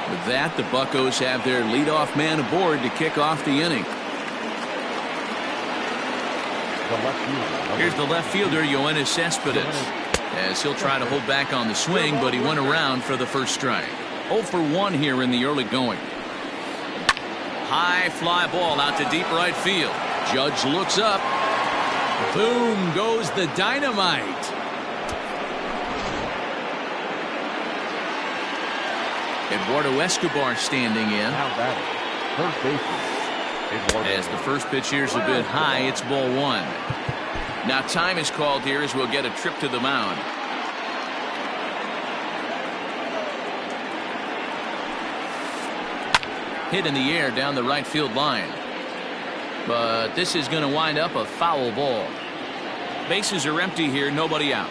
Speaker 1: With that, the Buccos have their leadoff man aboard to kick off the inning. Here's the left fielder, Yoenis Cespedes, as he'll try to hold back on the swing, but he went around for the first strike. 0 for 1 here in the early going. High fly ball out to deep right field. Judge looks up. Boom goes the dynamite. Eduardo Escobar standing in.
Speaker 2: First baseman.
Speaker 1: As the first pitch here's a bit high, it's ball 1. Now time is called here as we'll get a trip to the mound. Hit in the air down the right field line. But this is going to wind up a foul ball. Bases are empty here, nobody out.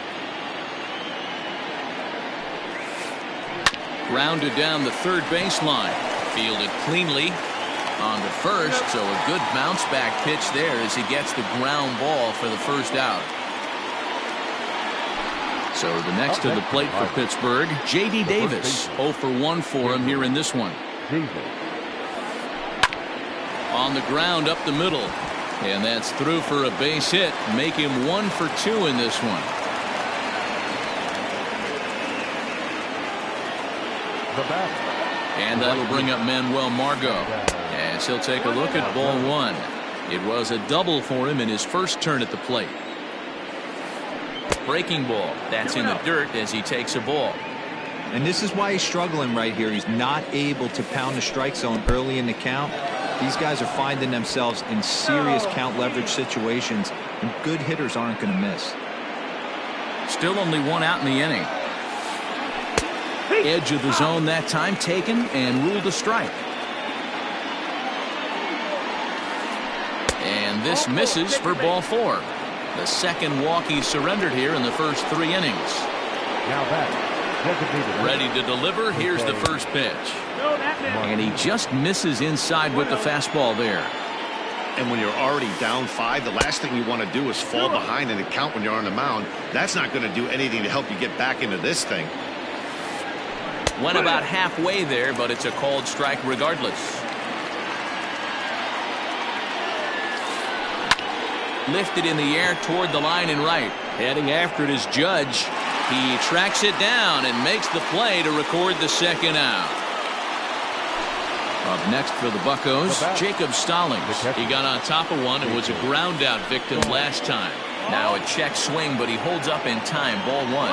Speaker 1: Grounded down the third baseline. Fielded cleanly on the first, so a good bounce back pitch there as he gets the ground ball for the first out. So the next to the plate for Pittsburgh, J.D. Davis. 0 for 1 for him here in this one. On the ground up the middle, and that's through for a base hit. Make him 1 for 2 in this one. And that'll bring up Manuel Margot as he'll take a look at ball 1. It was a double for him in his first turn at the plate. Breaking ball, that's in the dirt as he takes a ball.
Speaker 5: And this is why he's struggling right here. He's not able to pound the strike zone early in the count. These guys are finding themselves in serious count leverage situations, and good hitters aren't going to miss.
Speaker 1: Still only 1 out in the inning. Edge of the zone that time taken and ruled a strike. And this misses for ball 4. The second walk he surrendered here in the first 3 innings.
Speaker 2: Now back.
Speaker 1: Ready to deliver. Here's the first pitch. And he just misses inside with the fastball there.
Speaker 4: And when you're already down 5, the last thing you want to do is fall behind in the count when you're on the mound. That's not going to do anything to help you get back into this thing.
Speaker 1: Went about halfway there, but it's a called strike regardless. Lifted in the air toward the line and right. Heading after it is Judge. He tracks it down and makes the play to record the second out. Up next for the Buccos, Jacob Stallings. He got on top of one and was a ground out victim last time. Now a check swing, but he holds up in time. Ball 1.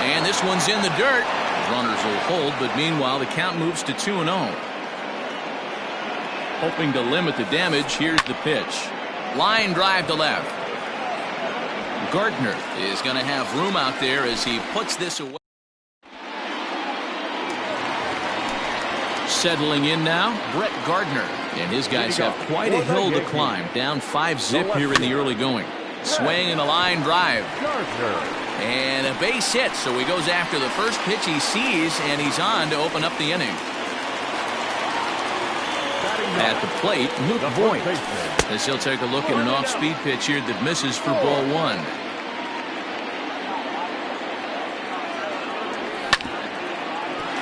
Speaker 1: And this one's in the dirt. Runners will hold, but meanwhile the count moves to 2-0. Hoping to limit the damage, here's the pitch. Line drive to left. Gardner is going to have room out there as he puts this away. Settling in now, Brett Gardner. And his guys have quite a hill to climb. Down 5-zip here in the early going. Swing and a line drive. And a base hit, so he goes after the first pitch he sees, and he's on to open up the inning. At the plate, Luke Voigt, as he'll take a look at an off-speed pitch here that misses for ball 1.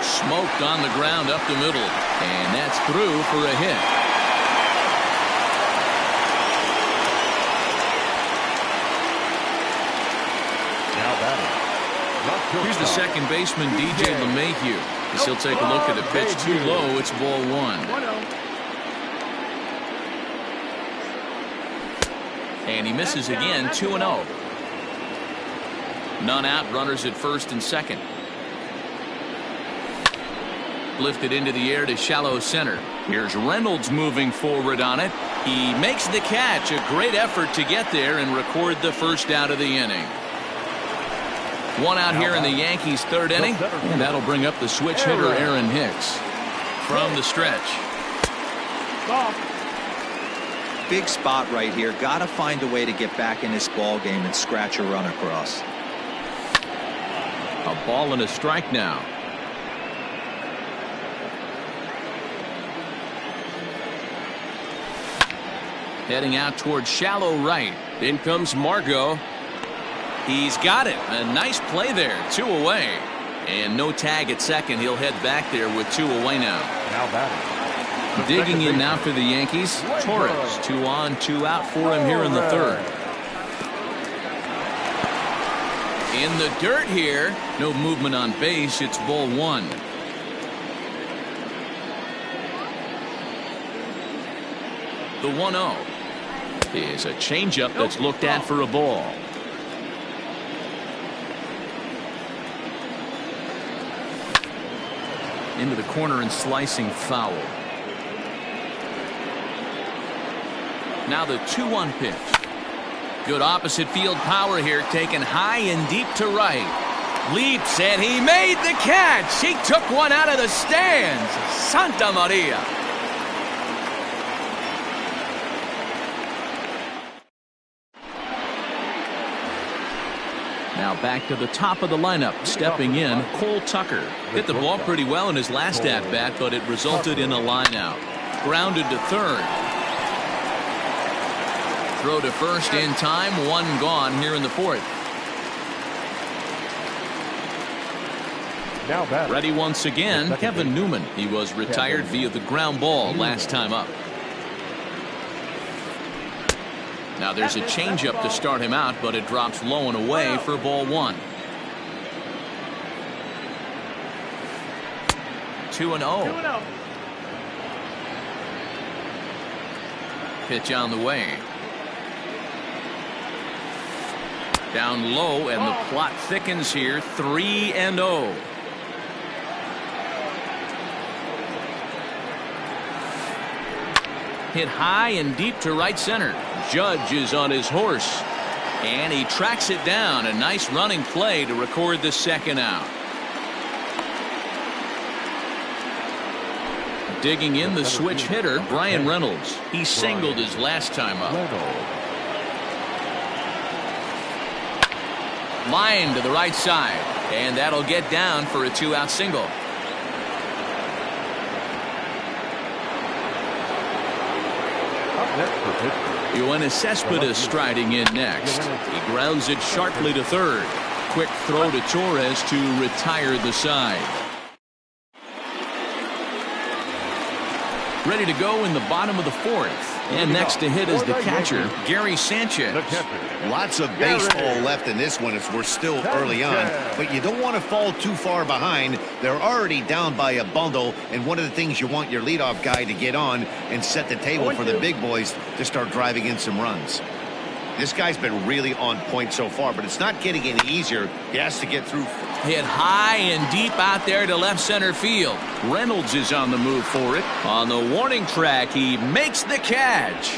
Speaker 1: Smoked on the ground up the middle, and that's through for a hit. second baseman DJ LeMahieu. As he'll take a look at a pitch too low. It's ball 1. And he misses again, 2-0. None out, runners at first and second. Lifted into the air to shallow center. Here's Reynolds moving forward on it. He makes the catch. A great effort to get there and record the first out of the inning. One out here in the Yankees' third inning, and that'll bring up the switch hitter Aaron Hicks. From the stretch.
Speaker 3: Ball.
Speaker 5: Big spot right here. Got to find a way to get back in this ball game and scratch a run across.
Speaker 1: A ball and a strike now. Heading out towards shallow right.
Speaker 6: In comes Margot.
Speaker 1: He's got it. A nice play there. 2 away. And no tag at second. He'll head back there with 2 away now.
Speaker 2: Now batting.
Speaker 1: Digging in now for the Yankees. Torres. 2 on, 2 out for him here in the third. In the dirt here. No movement on base. It's ball 1. The 1-0 is a changeup that's looked at for a ball. Into the corner and slicing foul. Now the 2-1 pitch. Good opposite field power here, taken high and deep to right. Leaps, and he made the catch. He took one out of the stands. Santa Maria. Now back to the top of the lineup. Stepping in, Cole Tucker. Hit the ball pretty well in his last at-bat, but it resulted in a line out. Grounded to third. Throw to first in time. 1 gone here in the fourth.
Speaker 2: Now batting.
Speaker 1: Ready once again, Kevin Newman. He was retired via the ground ball last time up. Now there's a changeup to start him out, but it drops low and away for ball 1. 2-0. Pitch on the way. Down low, and the plot thickens here. 3-0. Hit high and deep to right center. Judge is on his horse, and he tracks it down. A nice running play to record the second out. Digging in the switch hitter, Brian Reynolds. He singled his last time up. Line to the right side, and that'll get down for a 2-out single. Yoenis Cespedes striding in next. He grounds it sharply to third. Quick throw to Torres to retire the side. Ready to go in the bottom of the fourth. And next to hit is the catcher, Gary Sanchez.
Speaker 4: Lots of baseball left in this one as we're still early on, but you don't want to fall too far behind. They're already down by a bundle, and one of the things you want your leadoff guy to get on and set the table for the big boys to start driving in some runs. This guy's been really on point so far, but it's not getting any easier. He has to get through.
Speaker 1: Hit high and deep out there to left center field. Reynolds is on the move for it. On the warning track, he makes the catch.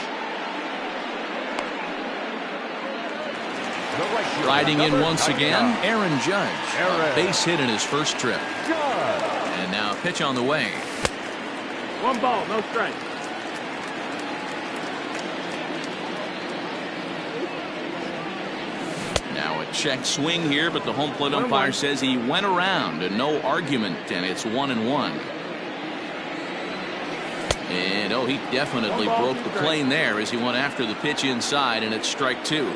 Speaker 1: Riding in once again, Aaron Judge. A base hit in his first trip. And now pitch on the way.
Speaker 3: 1 ball, no strike.
Speaker 1: Now a check swing here, but the home plate umpire says he went around and no argument, and it's 1-1. And oh, he definitely broke the plane there as he went after the pitch inside, and it's strike 2.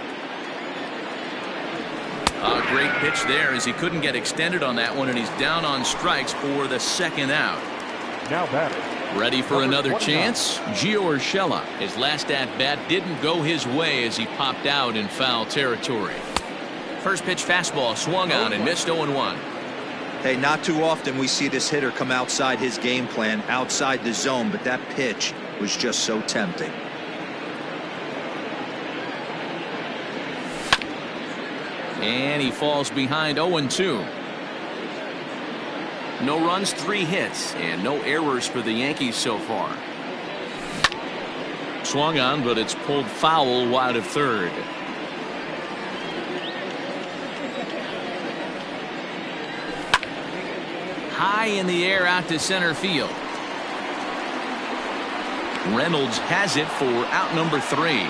Speaker 1: A great pitch there as he couldn't get extended on that one, and he's down on strikes for the second out.
Speaker 2: Now batting.
Speaker 1: Ready for another chance? Gio Urshela. His last at-bat didn't go his way as he popped out in foul territory. First pitch fastball swung on and missed 0-1.
Speaker 5: Hey, not too often we see this hitter come outside his game plan, outside the zone, but that pitch was just so tempting.
Speaker 1: And he falls behind 0-2. No runs, 3 hits, and no errors for the Yankees so far. Swung on, but it's pulled foul wide of third. High in the air out to center field. Reynolds has it for out number 3.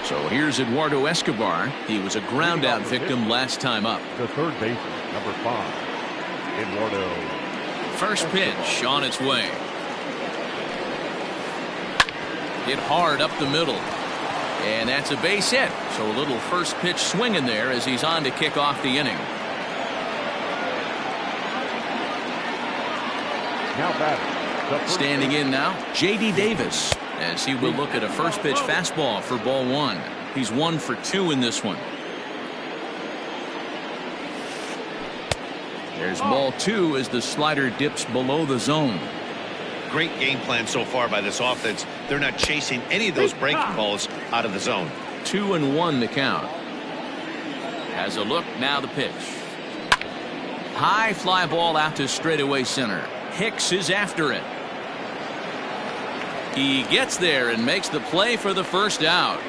Speaker 1: So here's Eduardo Escobar. He was a ground out victim last time up.
Speaker 2: The third baseman, number 5, Eduardo.
Speaker 1: First pitch on its way. Hit hard up the middle. And that's a base hit. So a little first pitch swing in there as he's on to kick off the inning.
Speaker 2: Now batting.
Speaker 1: Standing in now, J.D. Davis, as he will look at a first pitch fastball for ball 1. He's 1 for 2 in this one. There's ball 2 as the slider dips below the zone.
Speaker 4: Great game plan so far by this offense. They're not chasing any of those breaking balls out of the zone.
Speaker 1: 2-1 the count. Has a look, now the pitch. High fly ball out to straightaway center. Hicks is after it. He gets there and makes the play for the first out.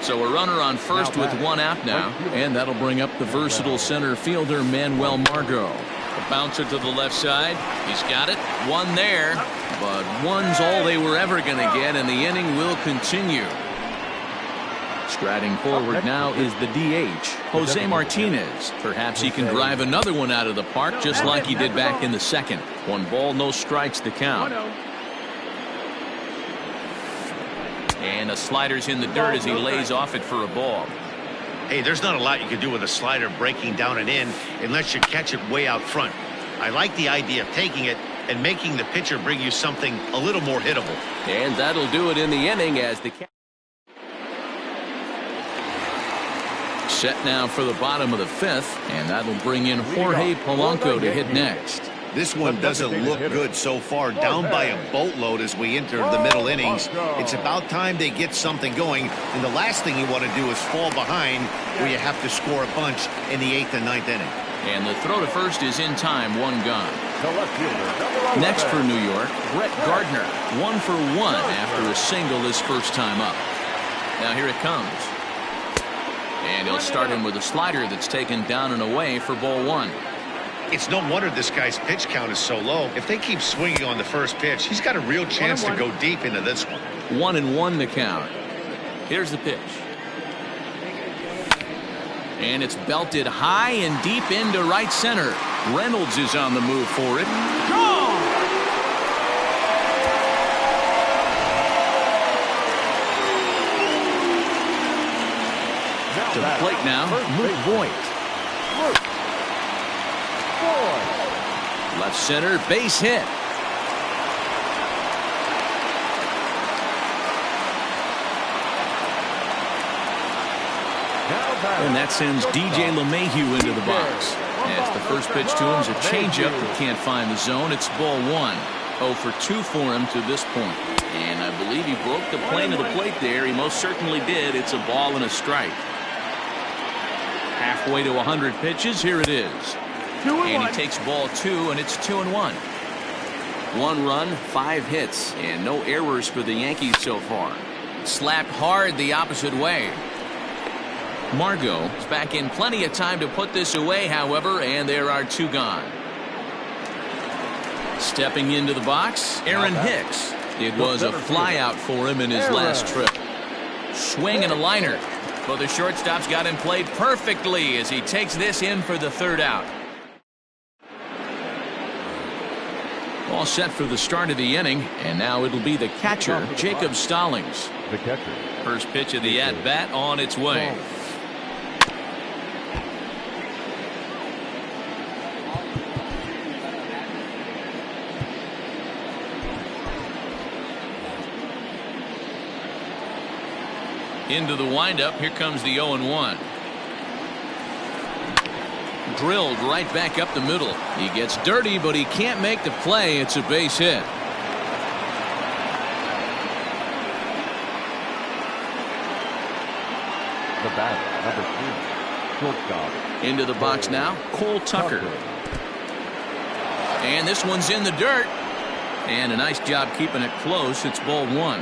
Speaker 1: So a runner on first with 1 out now, and that'll bring up the versatile center fielder Manuel Margot. A bouncer to the left side. He's got it. 1 there, but 1's all they were ever going to get, and the inning will continue. Striding forward now is the DH, Jose Martinez. Perhaps he can drive another one out of the park just like he did back in the second. 1 ball, no strikes to count. And a slider's in the dirt as he lays off it for a ball.
Speaker 4: Hey, there's not a lot you can do with a slider breaking down and in unless you catch it way out front. I like the idea of taking it and making the pitcher bring you something a little more hittable.
Speaker 6: And that'll do it in the inning as the
Speaker 1: Set now for the bottom of the 5th, and that'll bring in Jorge Polanco to hit next.
Speaker 4: This one doesn't look good so far, down by a boatload as we enter the middle innings. It's about time they get something going, and the last thing you want to do is fall behind where you have to score a bunch in the 8th and 9th inning.
Speaker 1: And the throw to first is in time, 1 gone. Next for New York, Brett Gardner, 1 for 1 after a single his first time up. Now here it comes. And he'll start him with a slider that's taken down and away for ball 1.
Speaker 4: It's no wonder this guy's pitch count is so low. If they keep swinging on the first pitch, he's got a real chance to go deep into this one.
Speaker 1: 1-1 the count. Here's the pitch. And it's belted high and deep into right center. Reynolds is on the move for it. Gone! To the plate now, Luke Voit. Left center, base hit. And that sends DJ LeMahieu into the box. As the first pitch to him is a changeup that can't find the zone. It's ball 1. 0 for 2 for him to this point. And I believe he broke the plane of the plate there. He most certainly did. It's a ball and a strike. Halfway to 100 pitches. Here it is. And he takes ball 2, and it's 2-1. 1 run, 5 hits, and no errors for the Yankees so far. Slapped hard the opposite way. Margot is back in plenty of time to put this away, however, and there are 2 gone. Stepping into the box, Aaron Hicks. It was a flyout for him in his last trip. Swing and a liner. But the shortstop's got him played perfectly as he takes this in for the 3rd out. All set for the start of the inning, and now it'll be the catcher, Jacob Stallings.
Speaker 2: The catcher.
Speaker 1: First pitch of the at-bat on its way. Into the windup. Here comes the 0-1. Drilled right back up the middle. He gets dirty, but he can't make the play. It's a base hit.
Speaker 2: The batter, number 3, shortstop.
Speaker 1: Into the box now, Cole Tucker. And this one's in the dirt. And a nice job keeping it close. It's ball 1.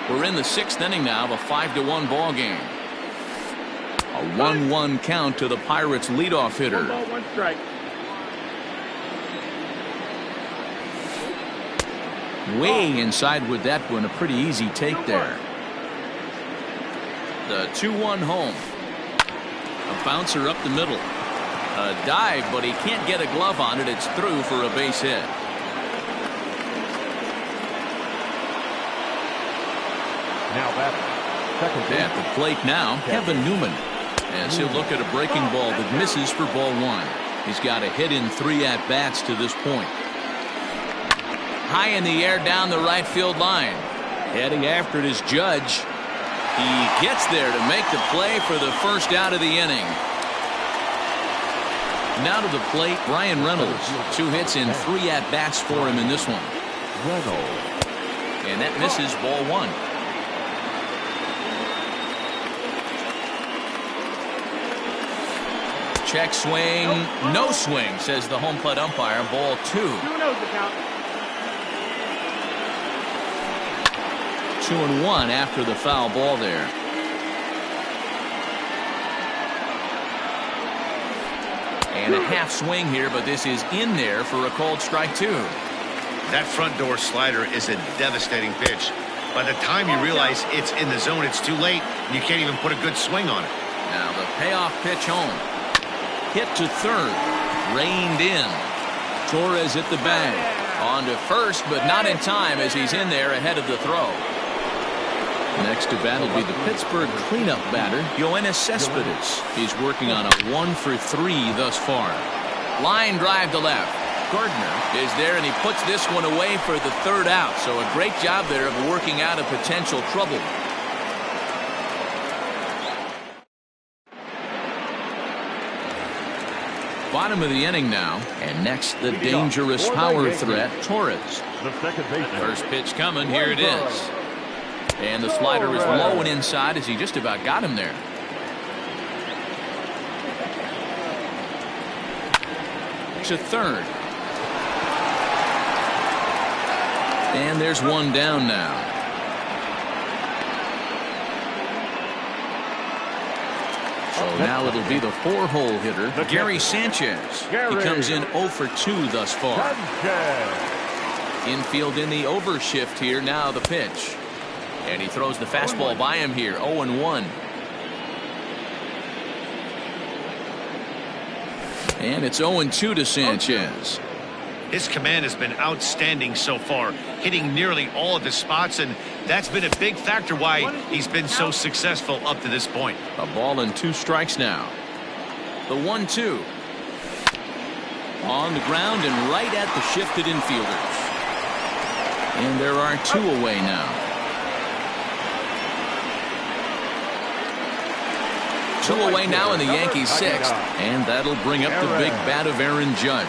Speaker 1: We're in the 6th inning now of a 5-1 ball game. A 1-1 count to the Pirates leadoff hitter.
Speaker 3: 1 ball, 1 strike.
Speaker 1: Way inside with that one. A pretty easy take there. The 2-1 home. A bouncer up the middle. A dive, but he can't get a glove on it. It's through for a base hit.
Speaker 2: Now batter, second base.
Speaker 1: At the plate now, Kevin Newman. As he'll look at a breaking ball that misses for ball 1. He's got a hit in 3 at-bats to this point. High in the air down the right field line. Heading after it is Judge. He gets there to make the play for the first out of the inning. Now to the plate, Brian Reynolds. 2 hits in 3 at-bats for him in this one.
Speaker 2: Reynolds.
Speaker 1: And that misses ball 1. Check swing, no swing, says the home plate umpire. Ball 2.
Speaker 3: 2-0 the count.
Speaker 1: 2-1 after the foul ball there. And a half swing here, but this is in there for a called strike 2.
Speaker 4: That front door slider is a devastating pitch. By the time you realize it's in the zone, it's too late, and you can't even put a good swing on it.
Speaker 1: Now the payoff pitch home. Hit to third. Reined in. Torres at the bag. On to first, but not in time as he's in there ahead of the throw. Next to bat will be the Pittsburgh cleanup batter, Yoenis Cespedes. He's working on a 1 for 3 thus far. Line drive to left. Gardner is there, and he puts this one away for the 3rd out. So a great job there of working out a potential trouble. Bottom of the inning now, and next the dangerous power threat, Torres.
Speaker 2: The second baseman.
Speaker 1: First pitch coming, here it is. And the slider is low and inside as he just about got him there. To third. And there's one down now. So now it'll be the 4-hole hitter, Gary Sanchez. He comes in 0 for 2 thus far. Infield in the overshift here. Now the pitch. And he throws the fastball by him here. 0-1. And it's 0-2 to Sanchez.
Speaker 4: His command has been outstanding so far, hitting nearly all of his spots, and that's been a big factor why he's been so successful up to this point.
Speaker 1: A ball and 2 strikes now. The 1-2. On the ground and right at the shifted infielders. And there are 2 away now. 2 away now in the Yankees' 6th. And that'll bring up the big bat of Aaron Judge.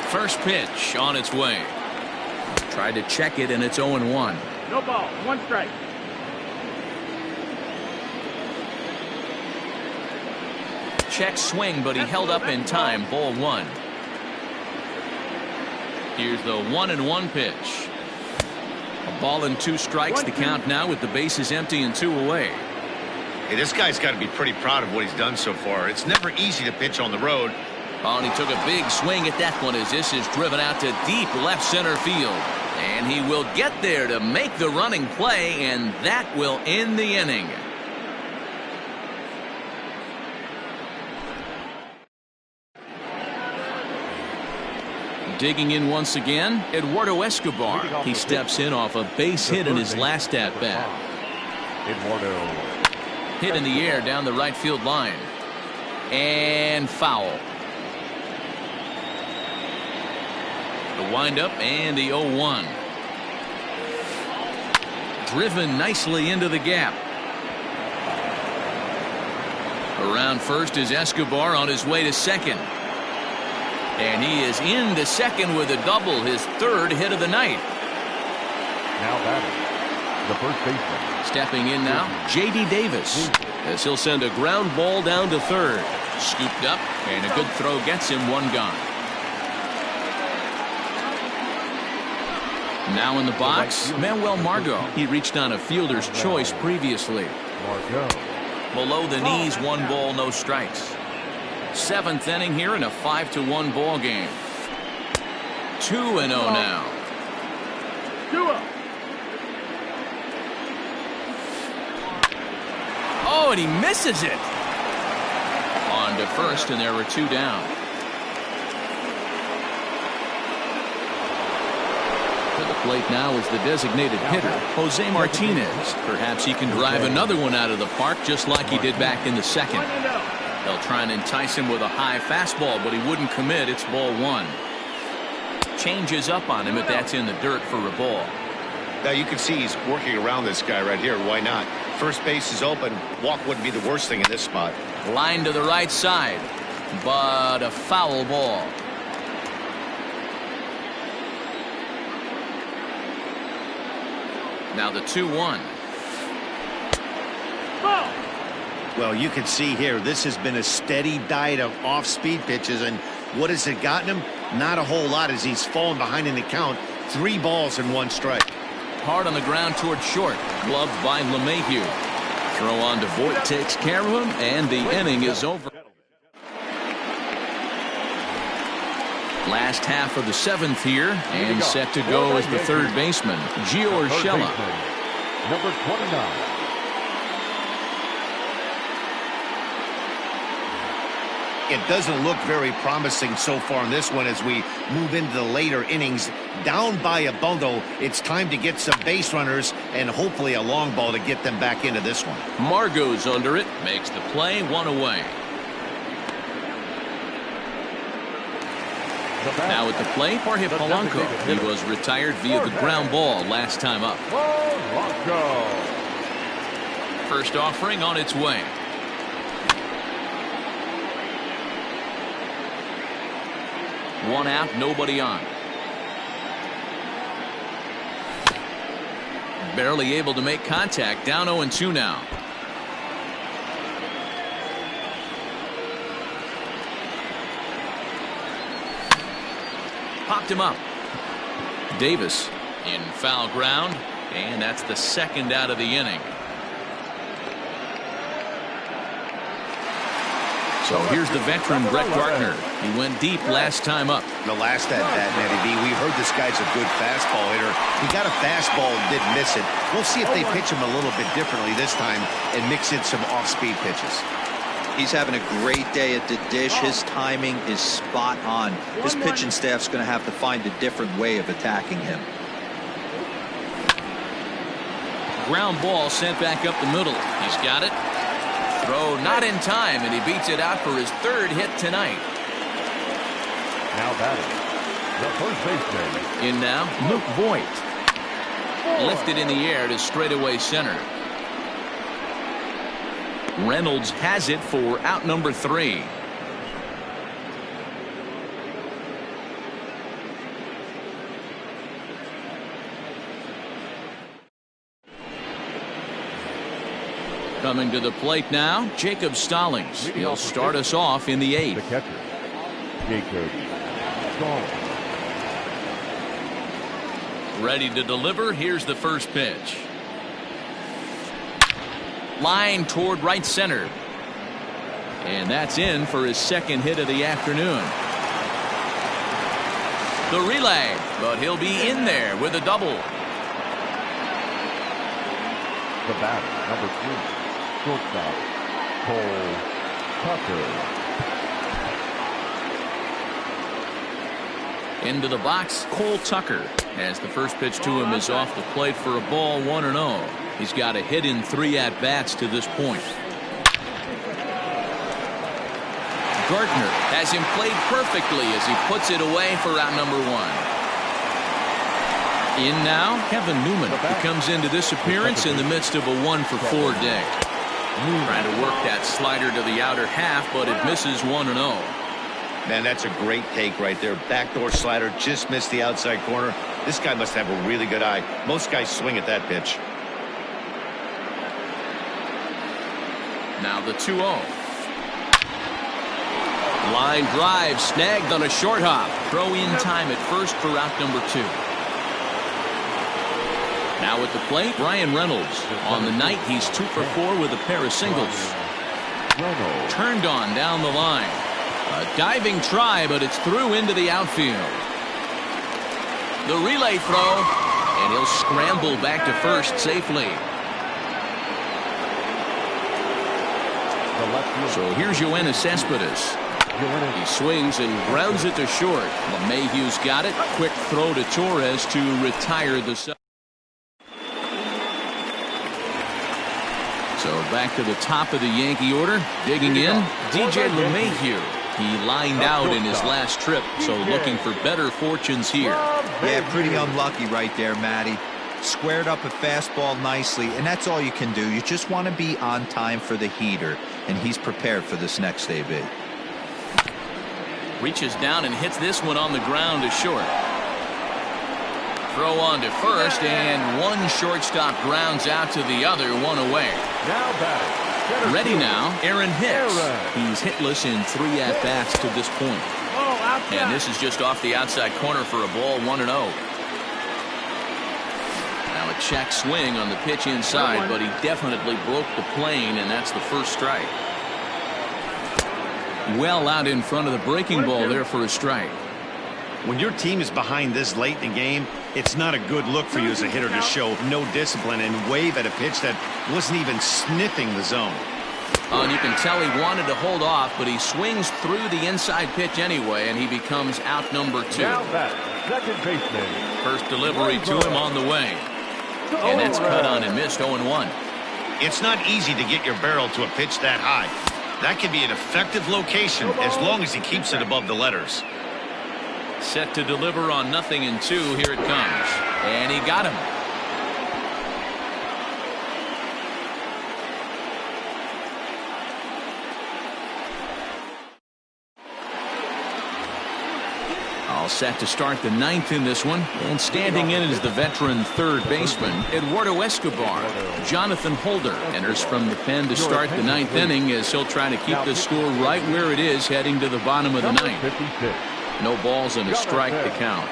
Speaker 1: First pitch on its way. Tried to check it, and it's 0-1.
Speaker 3: No ball, 1 strike.
Speaker 1: Check swing, but he held up in time. Ball 1. Here's the 1-1 pitch. A ball and 2 strikes. The count now with the bases empty and 2 away.
Speaker 4: Hey, this guy's got to be pretty proud of what he's done so far. It's never easy to pitch on the road.
Speaker 1: Oh, and he took a big swing at that one as this is driven out to deep left center field. And he will get there to make the running play, and that will end the inning. Digging in once again, Eduardo Escobar. He steps in off a base hit in his last at-bat.
Speaker 2: Eduardo.
Speaker 1: Hit in the air down the right field line. And foul. The windup and the 0-1. Driven nicely into the gap. Around first is Escobar on his way to second. And he is into second with a double, his third hit of the night.
Speaker 2: Now batting, the first baseman.
Speaker 1: Stepping in now, J.D. Davis.
Speaker 6: As he'll send a ground ball down to third.
Speaker 1: Scooped up, and a good throw gets him one gone. Now in the box, Manuel Margot. He reached on a fielder's choice previously.
Speaker 2: Margot.
Speaker 1: Below the knees, 1 ball, no strikes. 7th inning here in a 5-1 ball game. 2-0 now.
Speaker 3: 2-0.
Speaker 1: Oh, and he misses it. On to first, and there were 2 down. To the plate now is the designated hitter, Jose Martinez. Perhaps he can drive another one out of the park just like he did back in the second.
Speaker 3: 1-0.
Speaker 1: They'll try and entice him with a high fastball, but he wouldn't commit. It's ball 1. Changes up on him, but that's in the dirt for a ball.
Speaker 4: Now you can see he's working around this guy right here. Why not? First base is open. Walk wouldn't be the worst thing in this spot.
Speaker 1: Line to the right side, but a foul ball. Now the 2-1.
Speaker 3: Ball.
Speaker 4: Well, you can see here, this has been a steady diet of off-speed pitches, and what has it gotten him? Not a whole lot as he's fallen behind in the count. 3 balls and 1 strike.
Speaker 1: Hard on the ground toward short. Gloved by LeMahieu. Throw on to Voit takes care of him, and the inning is over. Last half of the 7th here, and set to go is the third baseman, Gio Urshela.
Speaker 2: Number 29.
Speaker 4: It doesn't look very promising so far in this one as we move into the later innings. Down by a bundle, it's time to get some base runners and hopefully a long ball to get them back into this one.
Speaker 6: Margot's under it.
Speaker 1: Makes the play, 1 away. Now at the plate, Jorge Polanco. He was retired via the ground ball last time up.
Speaker 2: Polanco.
Speaker 1: First offering on its way. One out, nobody on. Barely able to make contact. Down 0-2 now. Popped him up. Davis in foul ground, and that's the second out of the inning. So here's the veteran Brett Gardner. He went deep last time up.
Speaker 4: The last at bat, Matty B, we heard this guy's a good fastball hitter. He got a fastball and did miss it. We'll see if they pitch him a little bit differently this time and mix in some off-speed pitches.
Speaker 5: He's having a great day at the dish. His timing is spot on. His pitching staff's going to have to find a different way of attacking him.
Speaker 1: Ground ball sent back up the middle. He's got it. Throw not in time, and he beats it out for his 3rd hit tonight.
Speaker 2: Now batting, the first baseman.
Speaker 1: In now, Luke Voit. Lifted in the air to straightaway center. Reynolds has it for out number 3. Coming to the plate now, Jacob Stallings. He'll start us off in the 8th.
Speaker 2: The catcher, Jacob Stallings.
Speaker 1: Ready to deliver. Here's the first pitch. Line toward right center. And that's in for his 2nd hit of the afternoon. The relay, but he'll be in there with a double.
Speaker 2: The batter, number 3. Shortstop, Cole Tucker.
Speaker 1: Into the box, Cole Tucker. As the first pitch to him is off the plate for a ball, 1-0. He's got a hit in 3 at-bats to this point. Gardner has him played perfectly as he puts it away for out number 1. In now, Kevin Newman, who comes into this appearance in the midst of a 1-for-4 day. Trying to work that slider to the outer half, but it misses 1-0.
Speaker 4: Man, that's a great take right there. Backdoor slider just missed the outside corner. This guy must have a really good eye. Most guys swing at that pitch.
Speaker 1: Now the 2-0. Line drive snagged on a short hop. Throw in time at first for out number 2. Now at the plate, Bryan Reynolds. On the night, he's 2-for-4 with a pair of singles. Turned on down the line. A diving try, but it's through into the outfield. The relay throw, and he'll scramble back to first safely. So here's Yoenis Cespedes. He swings and grounds it to short. LeMahieu's got it. Quick throw to Torres to retire the sub. So back to the top of the Yankee order. Digging in, DJ LeMahieu. He lined out in his last trip, so looking for better fortunes here.
Speaker 5: Yeah, pretty unlucky right there, Matty. Squared up a fastball nicely, and that's all you can do. You just want to be on time for the heater, and he's prepared for this next AB.
Speaker 1: Reaches down and hits this one on the ground to short. Throw on to first, and one shortstop grounds out to the other, one away.
Speaker 2: Now batting.
Speaker 1: Ready now, Aaron Hicks. He's hitless in 3 at-bats to this point. And this is just off the outside corner for a ball, 1-0. Now a check swing on the pitch inside, but he definitely broke the plane, and that's the first strike. Well out in front of the breaking ball there for a strike.
Speaker 4: When your team is behind this late in the game, it's not a good look for you as a hitter to show no discipline and wave at a pitch that wasn't even sniffing the zone.
Speaker 1: And you can tell he wanted to hold off, but he swings through the inside pitch anyway, and he becomes out number 2.
Speaker 2: Now batting, second baseman.
Speaker 1: First delivery to him on the way. And that's cut on and missed, 0-1.
Speaker 4: It's not easy to get your barrel to a pitch that high. That can be an effective location as long as he keeps it above the letters.
Speaker 1: Set to deliver on 0-2. Here it comes. And he got him. All set to start the 9th in this one. And standing in is the veteran third baseman, Eduardo Escobar. Jonathan Holder enters from the pen to start the 9th inning as he'll try to keep the score right where it is heading to the bottom of the 9th. No balls and a strike to count.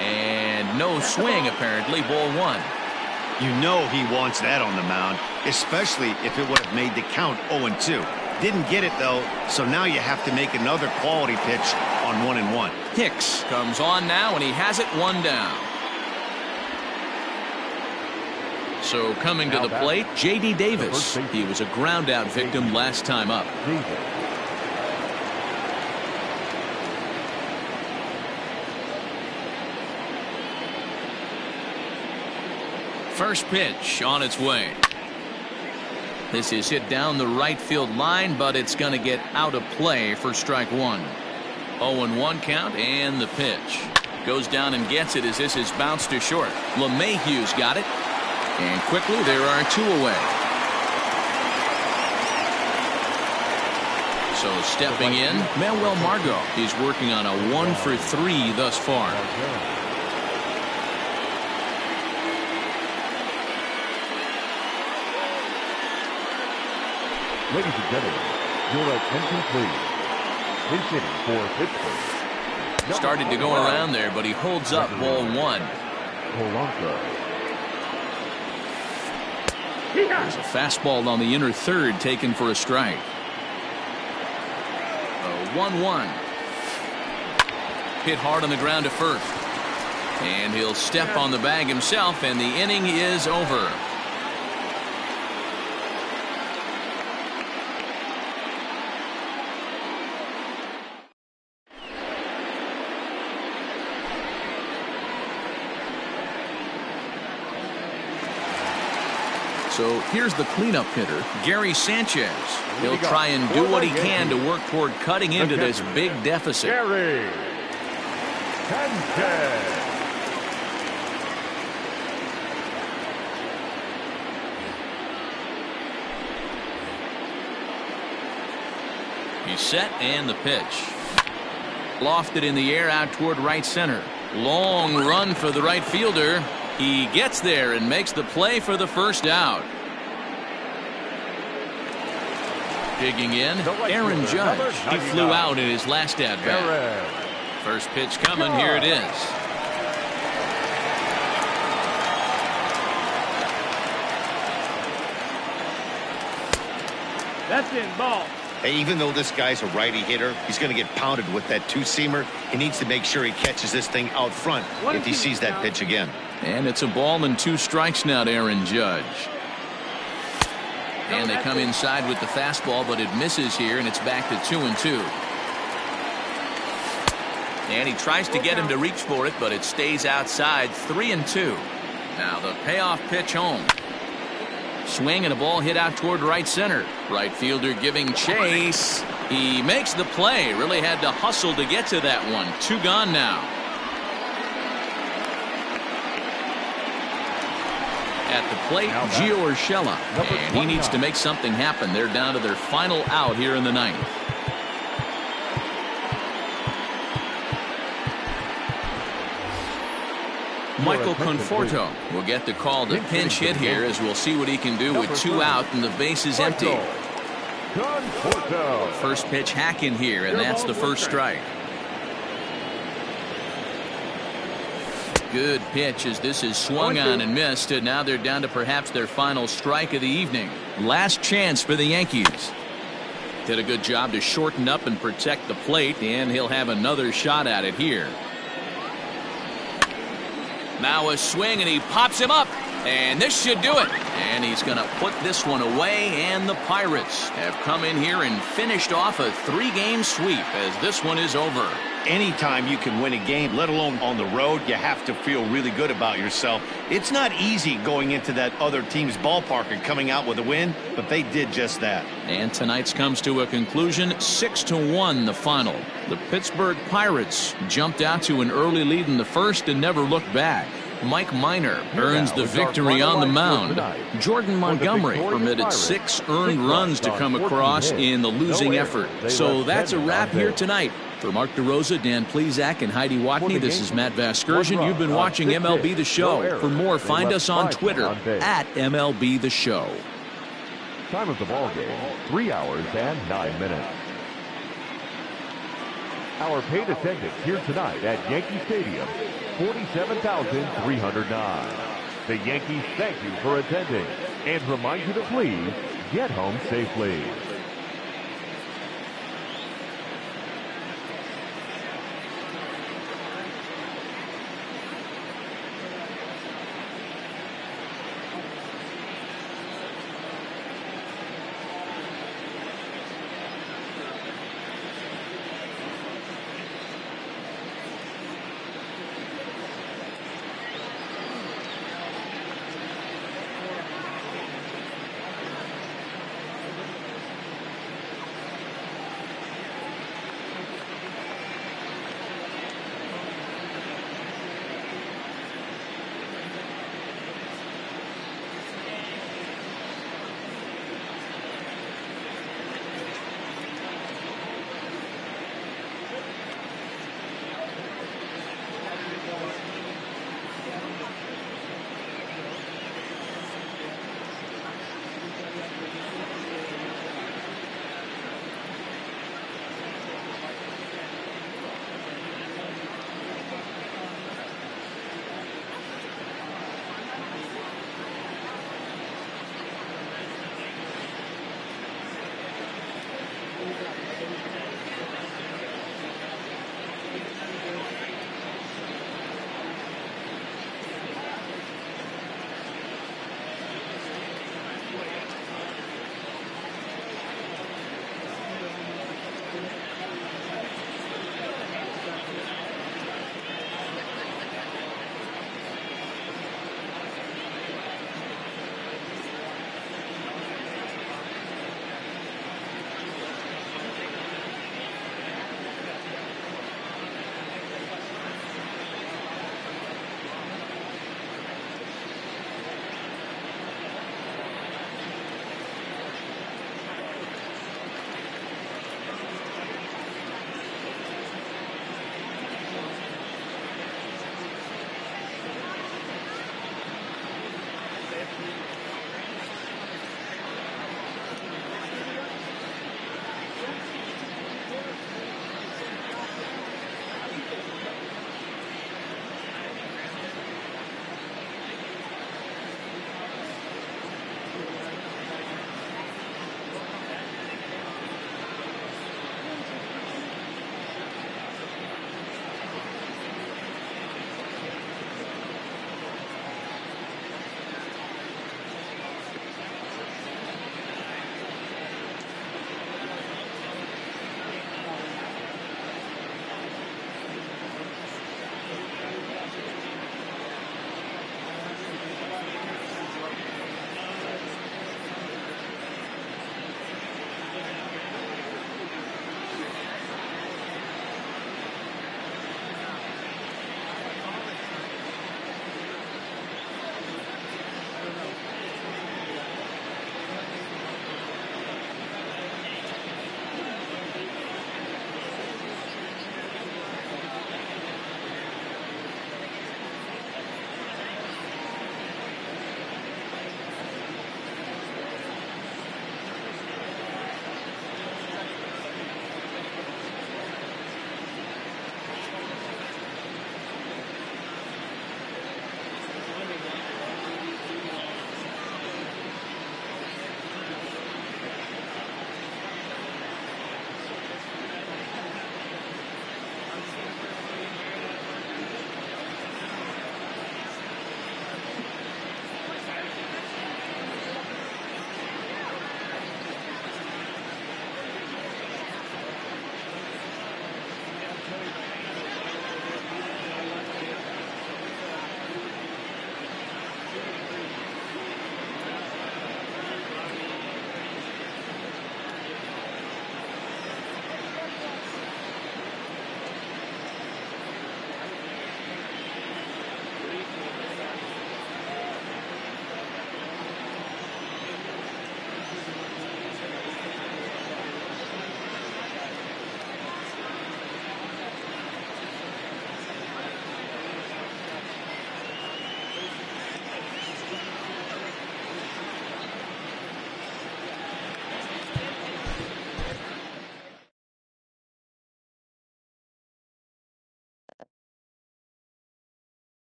Speaker 1: And no swing apparently, ball 1.
Speaker 4: You know he wants that on the mound, especially if it would have made the count 0-2. Didn't get it though, so now you have to make another quality pitch on 1-1.
Speaker 1: Hicks comes on now, and he has it 1 down. So coming to the plate, J.D. Davis. He was a ground out victim last time up. First pitch on its way. This is hit down the right field line, but it's going to get out of play for strike 1. 0-1 count, and the pitch. Goes down and gets it as this is bounced to short. LeMahieu's got it. And quickly there are 2 away. So stepping in, Manuel Margot. He's working on a 1-for-3 thus far.
Speaker 2: Ladies and gentlemen, your attention please. This inning for Pittsburgh.
Speaker 1: Started to go around there, but he holds up ball 1.
Speaker 2: Polanco.
Speaker 1: There's a fastball on the inner third taken for a strike. 1-1. Hit hard on the ground to first. And he'll step on the bag himself, and the inning is over. So here's the cleanup hitter, Gary Sanchez. He'll try and do what he can to work toward cutting into this big deficit.
Speaker 2: Gary Sanchez.
Speaker 1: He's set and the pitch. Lofted in the air out toward right center. Long run for the right fielder. He gets there and makes the play for the first out. Digging in, Aaron Judge. He flew out in his last at-bat. First pitch coming. Here it is.
Speaker 3: That's in, ball.
Speaker 4: Hey, even though this guy's a righty hitter, he's going to get pounded with that two-seamer. He needs to make sure he catches this thing out front if he sees that pitch again.
Speaker 1: And it's a ball and 2 strikes now to Aaron Judge. And they come inside with the fastball, but it misses here, and it's back to 2-2. And he tries to get him to reach for it, but it stays outside. 3-2. Now the payoff pitch home. Swing and a ball hit out toward right center. Right fielder giving chase. He makes the play. Really had to hustle to get to that one. 2 gone now. At the plate, Gio Urshela. And he needs to make something happen. They're down to their final out here in the 9th. Michael Conforto will get the call to pinch hit here, as we'll see what he can do with 2 out and the base is empty. First pitch hack in here, and that's the first strike. Good pitch as this is swung on and missed, and now they're down to perhaps their final strike of the evening. Last chance for the Yankees. Did a good job to shorten up and protect the plate, and he'll have another shot at it here. Now a swing, and he pops him up, and this should do it. And he's going to put this one away, and the Pirates have come in here and finished off a 3-game sweep as this one is over.
Speaker 4: Anytime you can win a game, let alone on the road, you have to feel really good about yourself. It's not easy going into that other team's ballpark and coming out with a win, but they did just that.
Speaker 1: And tonight's comes to a conclusion, 6-1 the final. The Pittsburgh Pirates jumped out to an early lead in the first and never looked back. Mike Minor earns the victory on the mound. Jordan Montgomery permitted 6 earned runs to come across in the losing effort. So that's a wrap here tonight. For Mark DeRosa, Dan Plesac, and Heidi Watney, this is Matt Vasgersian. You've been watching MLB The Show. For more, find us on Twitter at MLB The Show.
Speaker 2: Time of the ball game, 3 hours and 9 minutes. Our paid attendance here tonight at Yankee Stadium, 47,309. The Yankees thank you for attending and remind you to please get home safely.